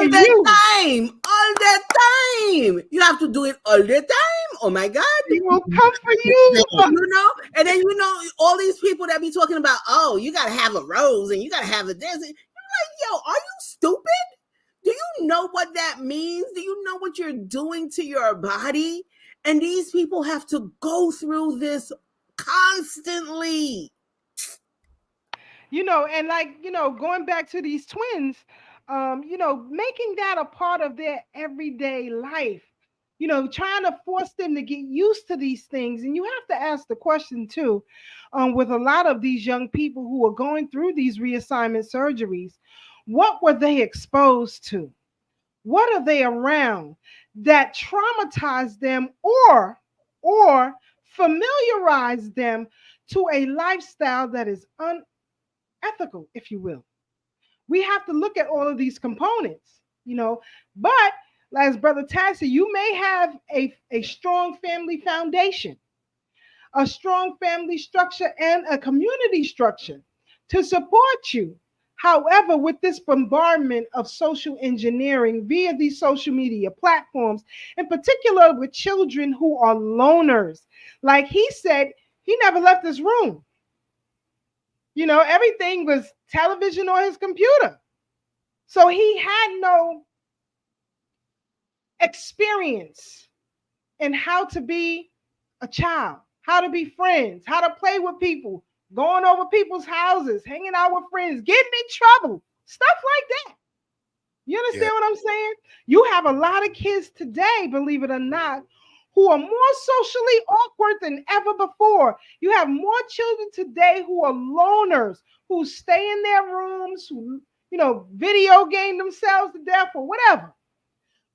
the time. You have to do it all the time. Oh my God. It will come for you. And then all these people that be talking about, oh, you gotta have a rose and you gotta have a this. You're like, yo, are you stupid? Do you know what that means? Do you know what you're doing to your body? And these people have to go through this constantly. And going back to these twins, making that a part of their everyday life, trying to force them to get used to these things. And you have to ask the question too, with a lot of these young people who are going through these reassignment surgeries, what were they exposed to? What are they around that traumatized them or familiarize them to a lifestyle that is unethical, if you will? We have to look at all of these components, but as Brother Tassie, you may have a strong family foundation, a strong family structure, and a community structure to support you. However, with this bombardment of social engineering via these social media platforms, in particular with children who are loners, like he said, he never left his room. Everything was television or his computer. So he had no experience in how to be a child, how to be friends, how to play with people, going over people's houses, hanging out with friends, getting in trouble, stuff like that. You understand what I'm saying? You have a lot of kids today, believe it or not, who are more socially awkward than ever before. You have more children today who are loners, who stay in their rooms, who, video game themselves to death or whatever.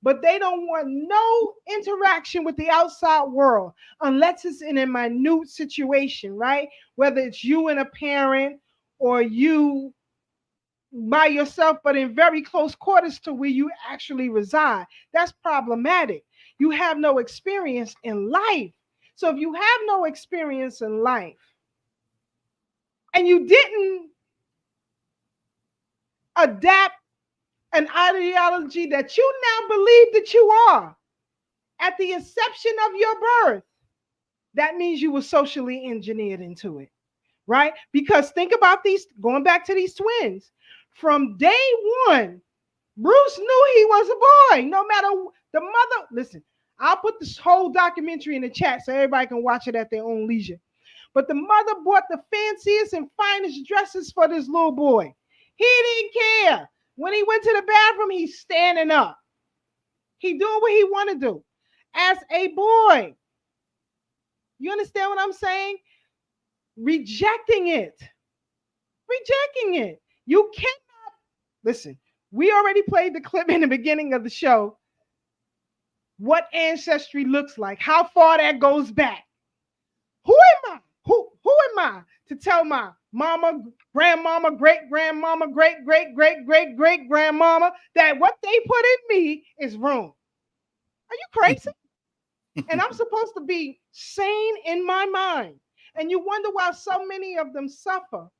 But they don't want no interaction with the outside world unless it's in a minute situation, right? Whether it's you and a parent or you by yourself, but in very close quarters to where you actually reside. That's problematic. You have no experience in life. So if you have no experience in life and you didn't adapt an ideology that you now believe that you are at the inception of your birth, that means you were socially engineered into it, right? Because think about these, going back to these twins. From day one, Bruce knew he was a boy, no matter the mother. Listen, I'll put this whole documentary in the chat so everybody can watch it at their own leisure. But the mother bought the fanciest and finest dresses for this little boy. He didn't care. When he went to the bathroom, he's standing up. He doing what he want to do as a boy. You understand what I'm saying? Rejecting it. You cannot, listen, we already played the clip in the beginning of the show. What ancestry looks like, how far that goes back. Who am I? Who am I to tell my mama, grandmama, great-grandmama, great-great-great-great-great-grandmama that what they put in me is wrong? Are you crazy? And I'm supposed to be sane in my mind. And you wonder why so many of them suffer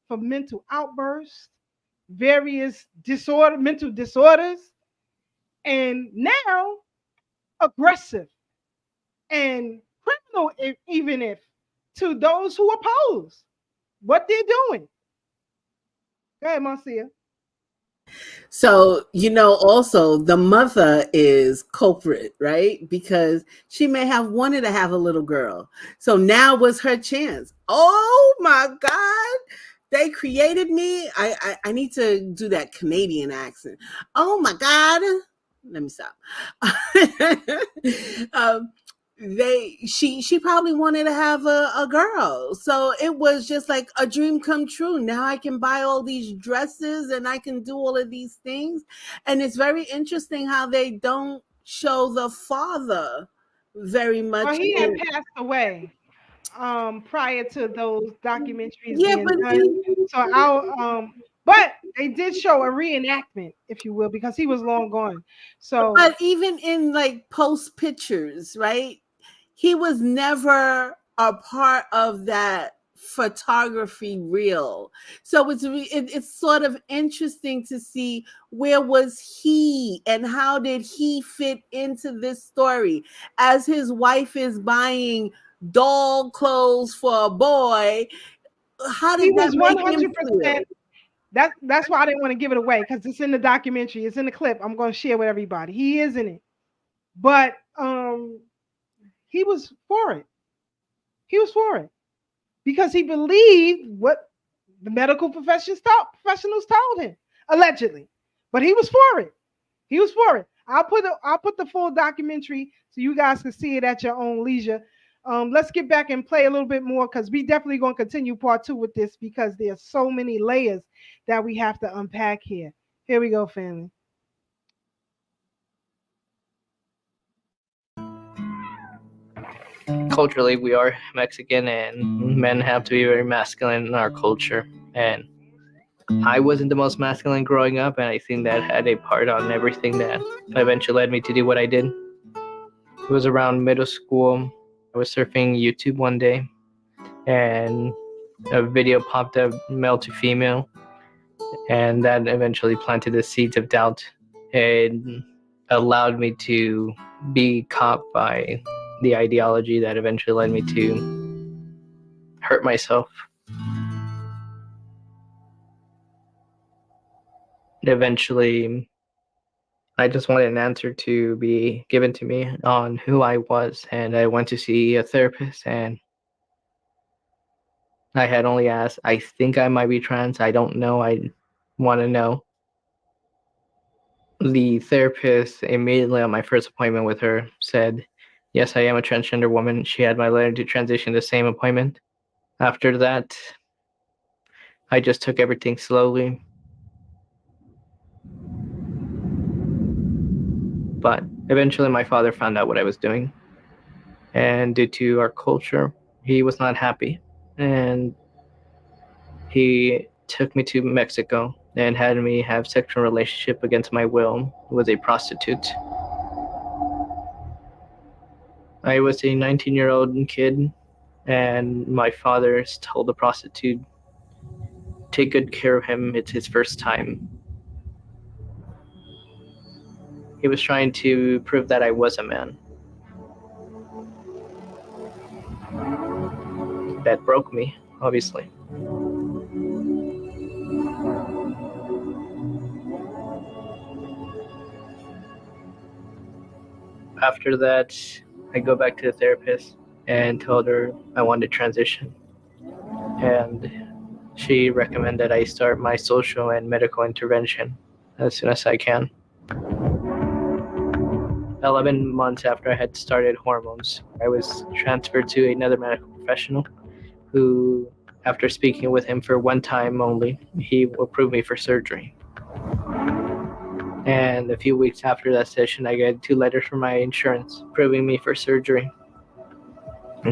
from mental outbursts, various mental disorders, and now aggressive and criminal, even if to those who oppose what they're doing. Go ahead, Marcia. So, also the mother is culprit, right? Because she may have wanted to have a little girl. So now was her chance. Oh my God. They created me. I need to do that Canadian accent. Oh my God. Let me stop. she probably wanted to have a girl. So it was just like a dream come true. Now I can buy all these dresses and I can do all of these things. And it's very interesting how they don't show the father very much. Well, he had passed away prior to those documentaries Yeah, being but done. So but they did show a reenactment, if you will, because he was long gone. So but even in like post pictures, right? He was never a part of that photography reel. So it's sort of interesting to see where was he and how did he fit into this story as his wife is buying doll clothes for a boy. How he did that was make him 100%. feel? That's why I didn't want to give it away, because it's in the documentary. It's in the clip. I'm going to share with everybody. He is in it, but he was for it. He was for it because he believed what the medical professionals told him, allegedly. But he was for it. He was for it. I'll put the full documentary so you guys can see it at your own leisure. Let's get back and play a little bit more, because we definitely going to continue part 2 with this, because there's so many layers that we have to unpack here. Here we go, family. Culturally, we are Mexican, and men have to be very masculine in our culture. And I wasn't the most masculine growing up, and I think that had a part on everything that eventually led me to do what I did. It was around middle school. I was surfing YouTube one day, and a video popped up, male to female, and that eventually planted the seeds of doubt. It allowed me to be caught by the ideology that eventually led me to hurt myself. Eventually, I just wanted an answer to be given to me on who I was, and I went to see a therapist, and I had only asked, I think I might be trans, I don't know, I want to know. The therapist immediately on my first appointment with her said, yes, I am a transgender woman. She had my letter to transition the same appointment. After that, I just took everything slowly. But eventually my father found out what I was doing. And due to our culture, he was not happy. And he took me to Mexico and had me have sexual relationship against my will with a prostitute. I was a 19-year-old kid, and my father told the prostitute, take good care of him, it's his first time. He was trying to prove that I was a man. That broke me, obviously. After that, I go back to the therapist and told her I wanted to transition. And she recommended I start my social and medical intervention as soon as I can. 11 months after I had started hormones, I was transferred to another medical professional who, after speaking with him for one time only, he approved me for surgery. And a few weeks after that session, I got 2 letters from my insurance approving me for surgery.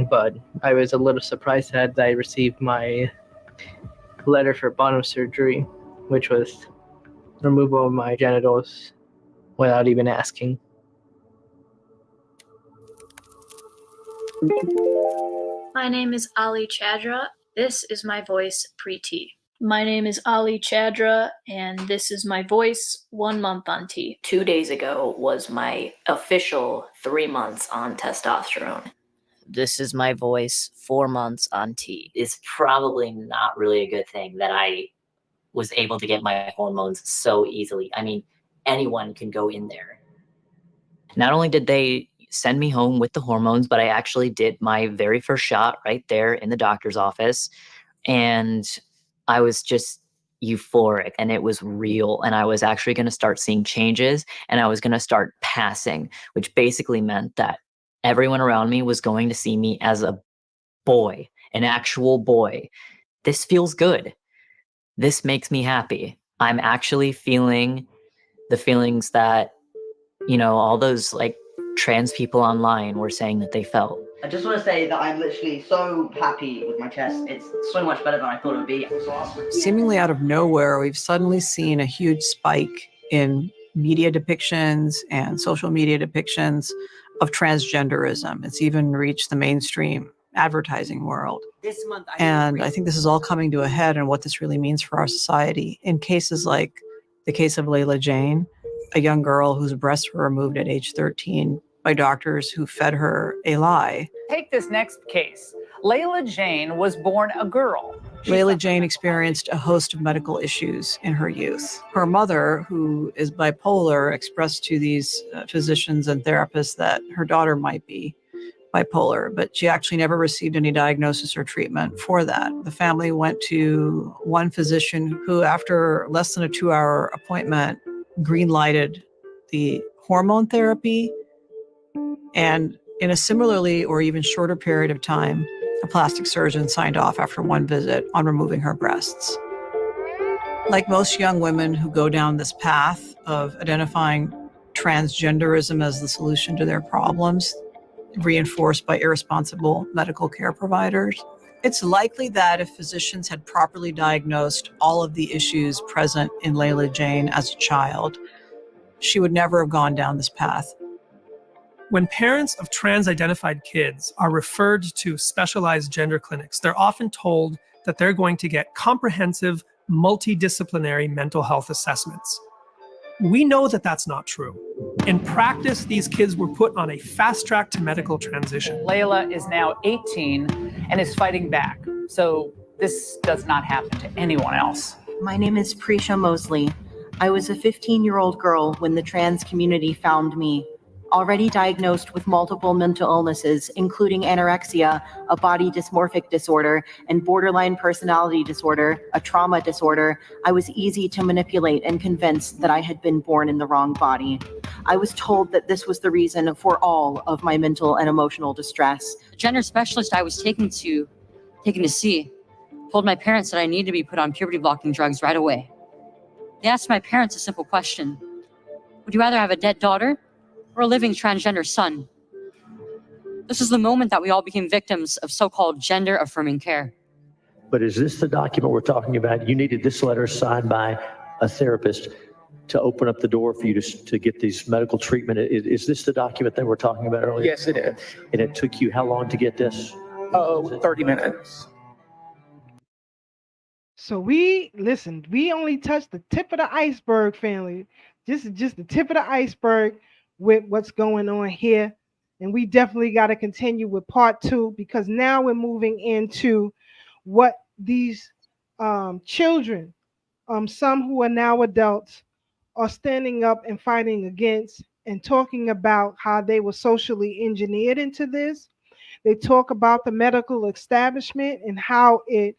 But I was a little surprised that I received my letter for bottom surgery, which was removal of my genitals without even asking. My name is Ali Chadra. This is my voice pre-T. My name is Ali Chadra, and this is my voice 1 month on T. 2 days ago was my official 3 months on testosterone. This is my voice 4 months on T. It's probably not really a good thing that I was able to get my hormones so easily. I mean, anyone can go in there. Not only did they send me home with the hormones, but I actually did my very first shot right there in the doctor's office. And I was just euphoric, and it was real. And I was actually going to start seeing changes, and I was going to start passing, which basically meant that everyone around me was going to see me as a boy, an actual boy. This feels good. This makes me happy. I'm actually feeling the feelings that, you know, all those like trans people online were saying that they felt. I just want to say that I'm literally so happy with my chest. It's so much better than I thought it would be. So awesome. Seemingly out of nowhere, we've suddenly seen a huge spike in media depictions and social media depictions of transgenderism. It's even reached the mainstream advertising world. This month, And I think this is all coming to a head and what this really means for our society. In cases like the case of Layla Jane, a young girl whose breasts were removed at age 13 by doctors who fed her a lie. Take this next case. Layla Jane was born a girl. Layla Jane experienced a host of medical issues in her youth. Her mother, who is bipolar, expressed to these physicians and therapists that her daughter might be bipolar, but she actually never received any diagnosis or treatment for that. The family went to one physician who, after less than a 2-hour appointment, green-lighted the hormone therapy, and in a similarly or even shorter period of time, a plastic surgeon signed off after one visit on removing her breasts. Like most young women who go down this path of identifying transgenderism as the solution to their problems, reinforced by irresponsible medical care providers, it's likely that if physicians had properly diagnosed all of the issues present in Layla Jane as a child, she would never have gone down this path. When parents of trans-identified kids are referred to specialized gender clinics, they're often told that they're going to get comprehensive, multidisciplinary mental health assessments. We know that that's not true. In practice, these kids were put on a fast track to medical transition. Layla is now 18 and is fighting back. So this does not happen to anyone else. My name is Prisha Mosley. I was a 15-year-old girl when the trans community found me. Already diagnosed with multiple mental illnesses, including anorexia, a body dysmorphic disorder, and borderline personality disorder, a trauma disorder, I was easy to manipulate and convince that I had been born in the wrong body. I was told that this was the reason for all of my mental and emotional distress. The gender specialist I was taken to see told my parents that I needed to be put on puberty blocking drugs right away. They asked my parents a simple question: would you rather have a dead daughter or a living transgender son? This is the moment that we all became victims of so-called gender-affirming care. But is this the document we're talking about? You needed this letter signed by a therapist to open up the door for you to get these medical treatment. Is this the document that we're talking about earlier? Yes, it is. And it took you how long to get this? 30 minutes. So we only touched the tip of the iceberg, family. This is just the tip of the iceberg with what's going on here. And we definitely got to continue with part 2, because now we're moving into what these children, some who are now adults, are standing up and fighting against, and talking about how they were socially engineered into this. They talk about the medical establishment and how it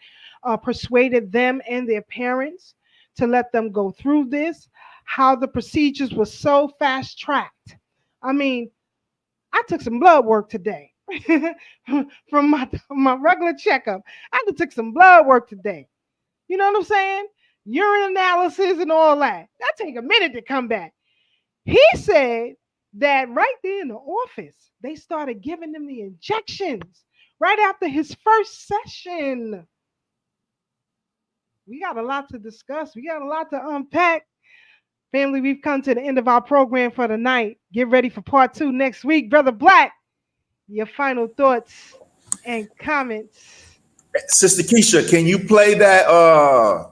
persuaded them and their parents to let them go through this, how the procedures were so fast-tracked. I mean, I took some blood work today from my regular checkup. I took some blood work today. You know what I'm saying? Urine analysis and all that. That take a minute to come back. He said that right there in the office, they started giving him the injections right after his first session. We got a lot to discuss. We got a lot to unpack. Family, we've come to the end of our program for the night. Get ready for part 2 next week. Brother Black, your final thoughts and comments. Sister Keisha, can you play that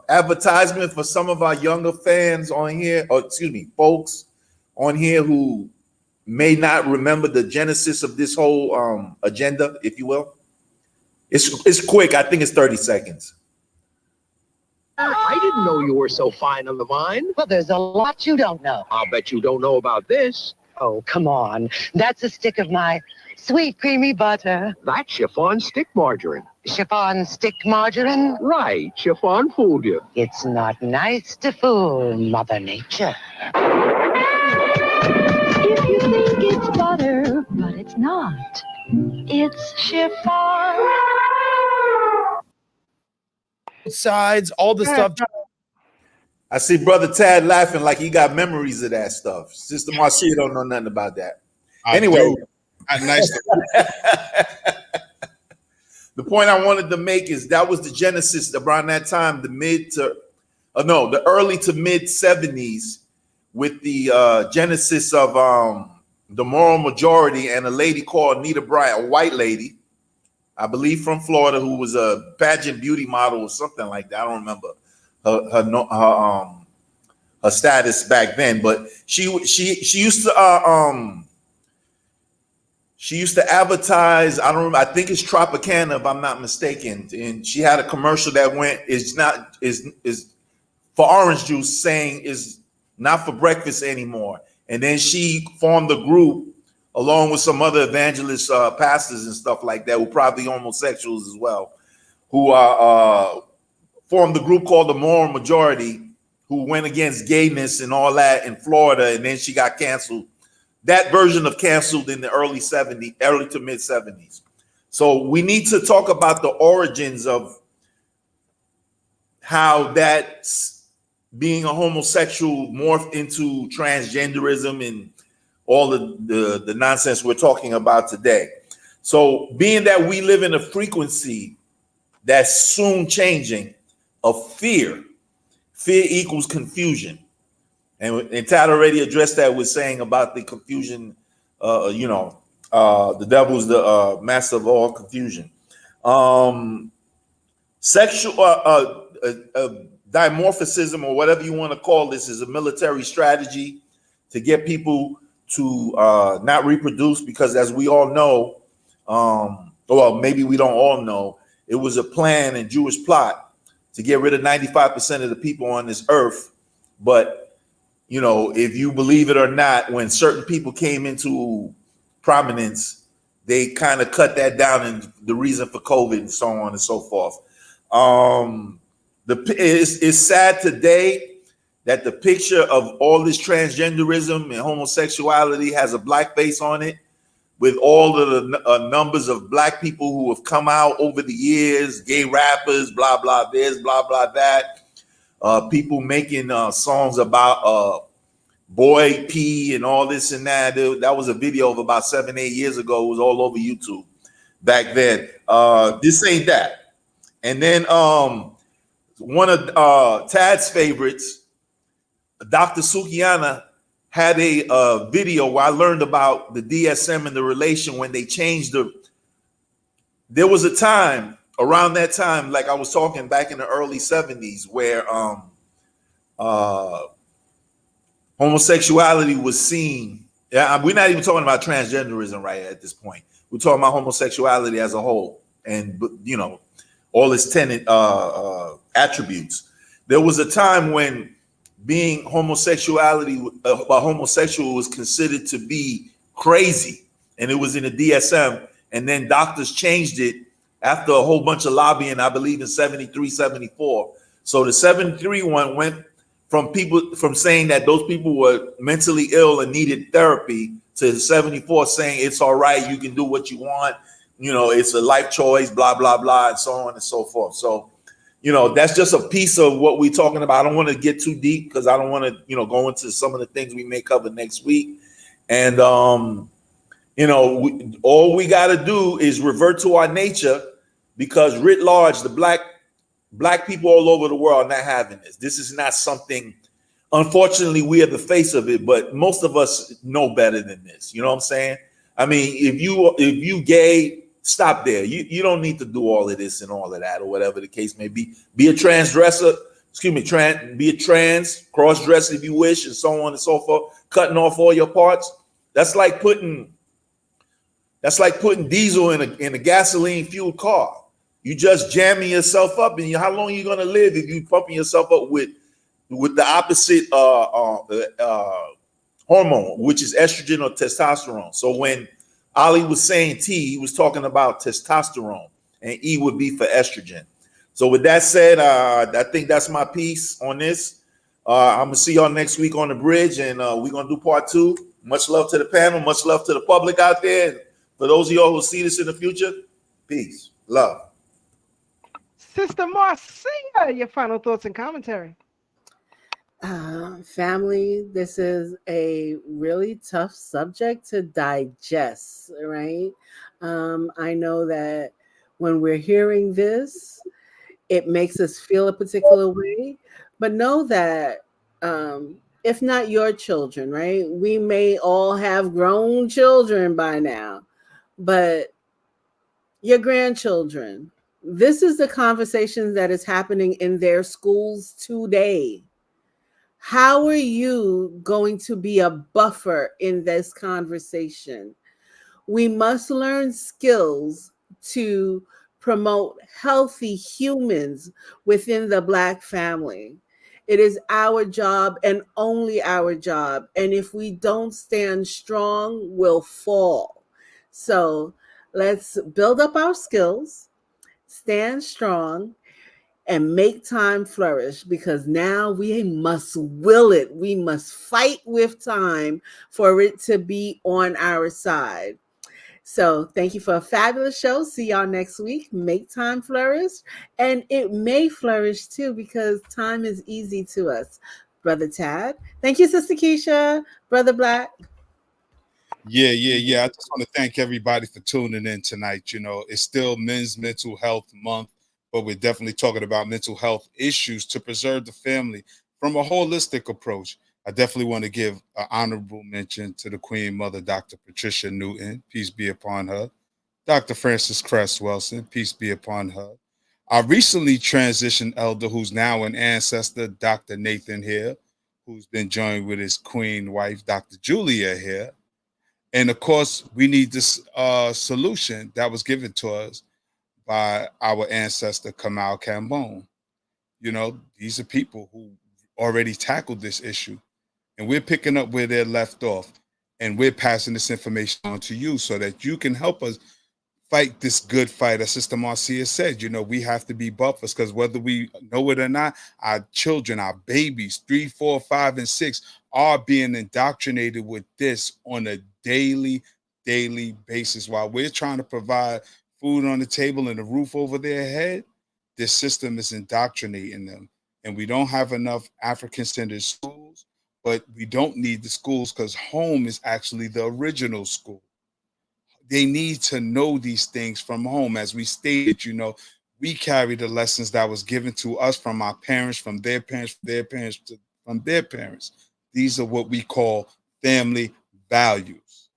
advertisement for some of our younger fans on here, or excuse me, folks on here who may not remember the genesis of this whole agenda, if you will? It's quick. I think it's 30 seconds. I didn't know you were so fine on the vine. Well, there's a lot you don't know. I'll bet you don't know about this. Oh, come on. That's a stick of my sweet creamy butter. That's chiffon stick margarine. Chiffon stick margarine? Right, chiffon fooled you. It's not nice to fool Mother Nature. If you think it's butter, but it's not. It's chiffon. Sides, all the stuff. I see Brother Tad laughing like he got memories of that stuff. Sister Marcia don't know nothing about that. Anyway, nice. The point I wanted to make is that was the genesis around that time, the early to mid 70s, with the genesis of the Moral Majority and a lady called Nita Bryant, a white lady, I believe from Florida, who was a pageant beauty model or something like that. I don't remember her status back then, but she used to advertise. I don't remember. I think it's Tropicana, if I'm not mistaken. And she had a commercial that went is for orange juice, saying is not for breakfast anymore. And then she formed a group along with some other evangelist pastors and stuff like that, who probably homosexuals as well, who formed the group called the Moral Majority, who went against gayness and all that in Florida. And then she got canceled. That version of canceled in the early to mid 70s. So we need to talk about the origins of how that being a homosexual morphed into transgenderism and all the nonsense we're talking about today. So being that we live in a frequency that's soon changing of fear equals confusion. And Tad already addressed that with saying about the confusion, the devil's the master of all confusion. Sexual dimorphism, or whatever you want to call this, is a military strategy to get people to not reproduce, because as we all know, well, maybe we don't all know, it was a plan and Jewish plot to get rid of 95% of the people on this earth. But, you know, if you believe it or not, when certain people came into prominence, they kind of cut that down, and the reason for COVID and so on and so forth. It's sad today that the picture of all this transgenderism and homosexuality has a black face on it, with all of the numbers of black people who have come out over the years, gay rappers, blah, blah, this, blah, blah, that. People making songs about boy pee and all this and that. That was a video of about 7-8 years ago. It was all over YouTube back then. This ain't that. And then one of Tad's favorites, Dr. Sukiana, had a video where I learned about the DSM and the relation when they changed there was a time around that time, like I was talking back in the early 70s, where homosexuality was seen. Yeah, we're not even talking about transgenderism right at this point. We're talking about homosexuality as a whole, and you know, all its tenant attributes. There was a time when being homosexual was considered to be crazy, and it was in the DSM, and then doctors changed it after a whole bunch of lobbying, I believe in 73, 74. So the 73 one went from saying that those people were mentally ill and needed therapy, to 74 saying it's all right, you can do what you want, you know, it's a life choice, blah, blah, blah, and so on and so forth. So, you know, that's just a piece of what we're talking about. I don't want to get too deep because I don't want to, you know, go into some of the things we may cover next week. And, you know, all we got to do is revert to our nature, because writ large, the black people all over the world are not having this. This is not something, unfortunately, we are the face of it, but most of us know better than this. You know what I'm saying? I mean, if you gay, stop there. You don't need to do all of this and all of that, or whatever the case may be. Be a transdresser, be a trans, cross-dress if you wish, and so on and so forth, cutting off all your parts. That's like putting diesel in a gasoline-fueled car. You just jamming yourself up, and how long are you gonna live if you pumping yourself up with the opposite hormone, which is estrogen or testosterone? So when Ali was saying T, he was talking about testosterone, and E would be for estrogen. So with that said, I think that's my piece on this. I'm gonna see y'all next week on the bridge, and we're gonna do part 2 Much love to the panel. Much love to the public out there. For those of y'all who see this in the future, peace, love. Sister Marcia, your final thoughts and commentary. Family, this is a really tough subject to digest, right? I know that when we're hearing this, it makes us feel a particular way, but know that if not your children, right? We may all have grown children by now, but your grandchildren, this is the conversation that is happening in their schools today. How are you going to be a buffer in this conversation? We must learn skills to promote healthy humans within the Black family. It is our job and only our job. And if we don't stand strong, we'll fall. So let's build up our skills, stand strong, and make time flourish, because now we must will it. We must fight with time for it to be on our side. So thank you for a fabulous show. See y'all next week. Make time flourish. And it may flourish too, because time is easy to us. Brother Tad. Thank you, Sister Keisha. Brother Black. Yeah. I just want to thank everybody for tuning in tonight. You know, it's still Men's Mental Health Month, but we're definitely talking about mental health issues to preserve the family from a holistic approach. I definitely want to give an honorable mention to the Queen Mother, Dr. Patricia Newton, peace be upon her. Dr. Frances Cress Wilson, peace be upon her. Our recently transitioned elder, who's now an ancestor, Dr. Nathan here, who's been joined with his queen wife, Dr. Julia here. And of course, we need this solution that was given to us by our ancestor, Kamal Cambone. You know, these are people who already tackled this issue, and we're picking up where they're left off, and we're passing this information on to you so that you can help us fight this good fight. As Sister Marcia said, you know, we have to be buffers, because whether we know it or not, our children, our babies, 3, 4, 5, and 6 are being indoctrinated with this on a daily basis. While we're trying to provide food on the table and a roof over their head, this system is indoctrinating them. And we don't have enough African-centered schools, but we don't need the schools, because home is actually the original school. They need to know these things from home. As we stated, you know, we carry the lessons that was given to us from our parents, from their parents, from their parents, from their parents. These are what we call family values.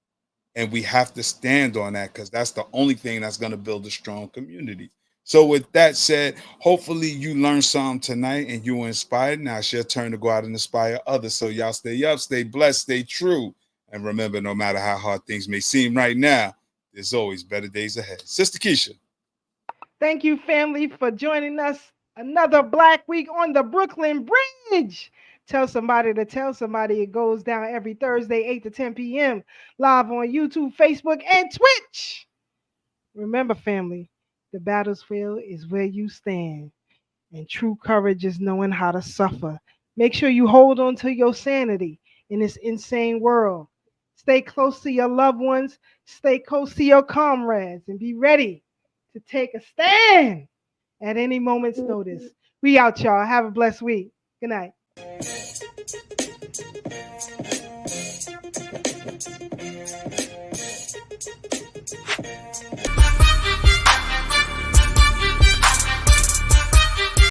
And we have to stand on that, because that's the only thing that's going to build a strong community. So with that said, hopefully you learned something tonight and you were inspired. Now it's your turn to go out and inspire others. So y'all stay up, stay blessed, stay true. And remember, no matter how hard things may seem right now, there's always better days ahead. Sister Keisha. Thank you, family, for joining us. Another Black Week on the Brooklyn Bridge. Tell somebody to tell somebody. It goes down every Thursday, 8 to 10 p.m. live on YouTube, Facebook, and Twitch. Remember, family, the battlefield is where you stand. And true courage is knowing how to suffer. Make sure you hold on to your sanity in this insane world. Stay close to your loved ones. Stay close to your comrades. And be ready to take a stand at any moment's notice. We out, y'all. Have a blessed week. Good night.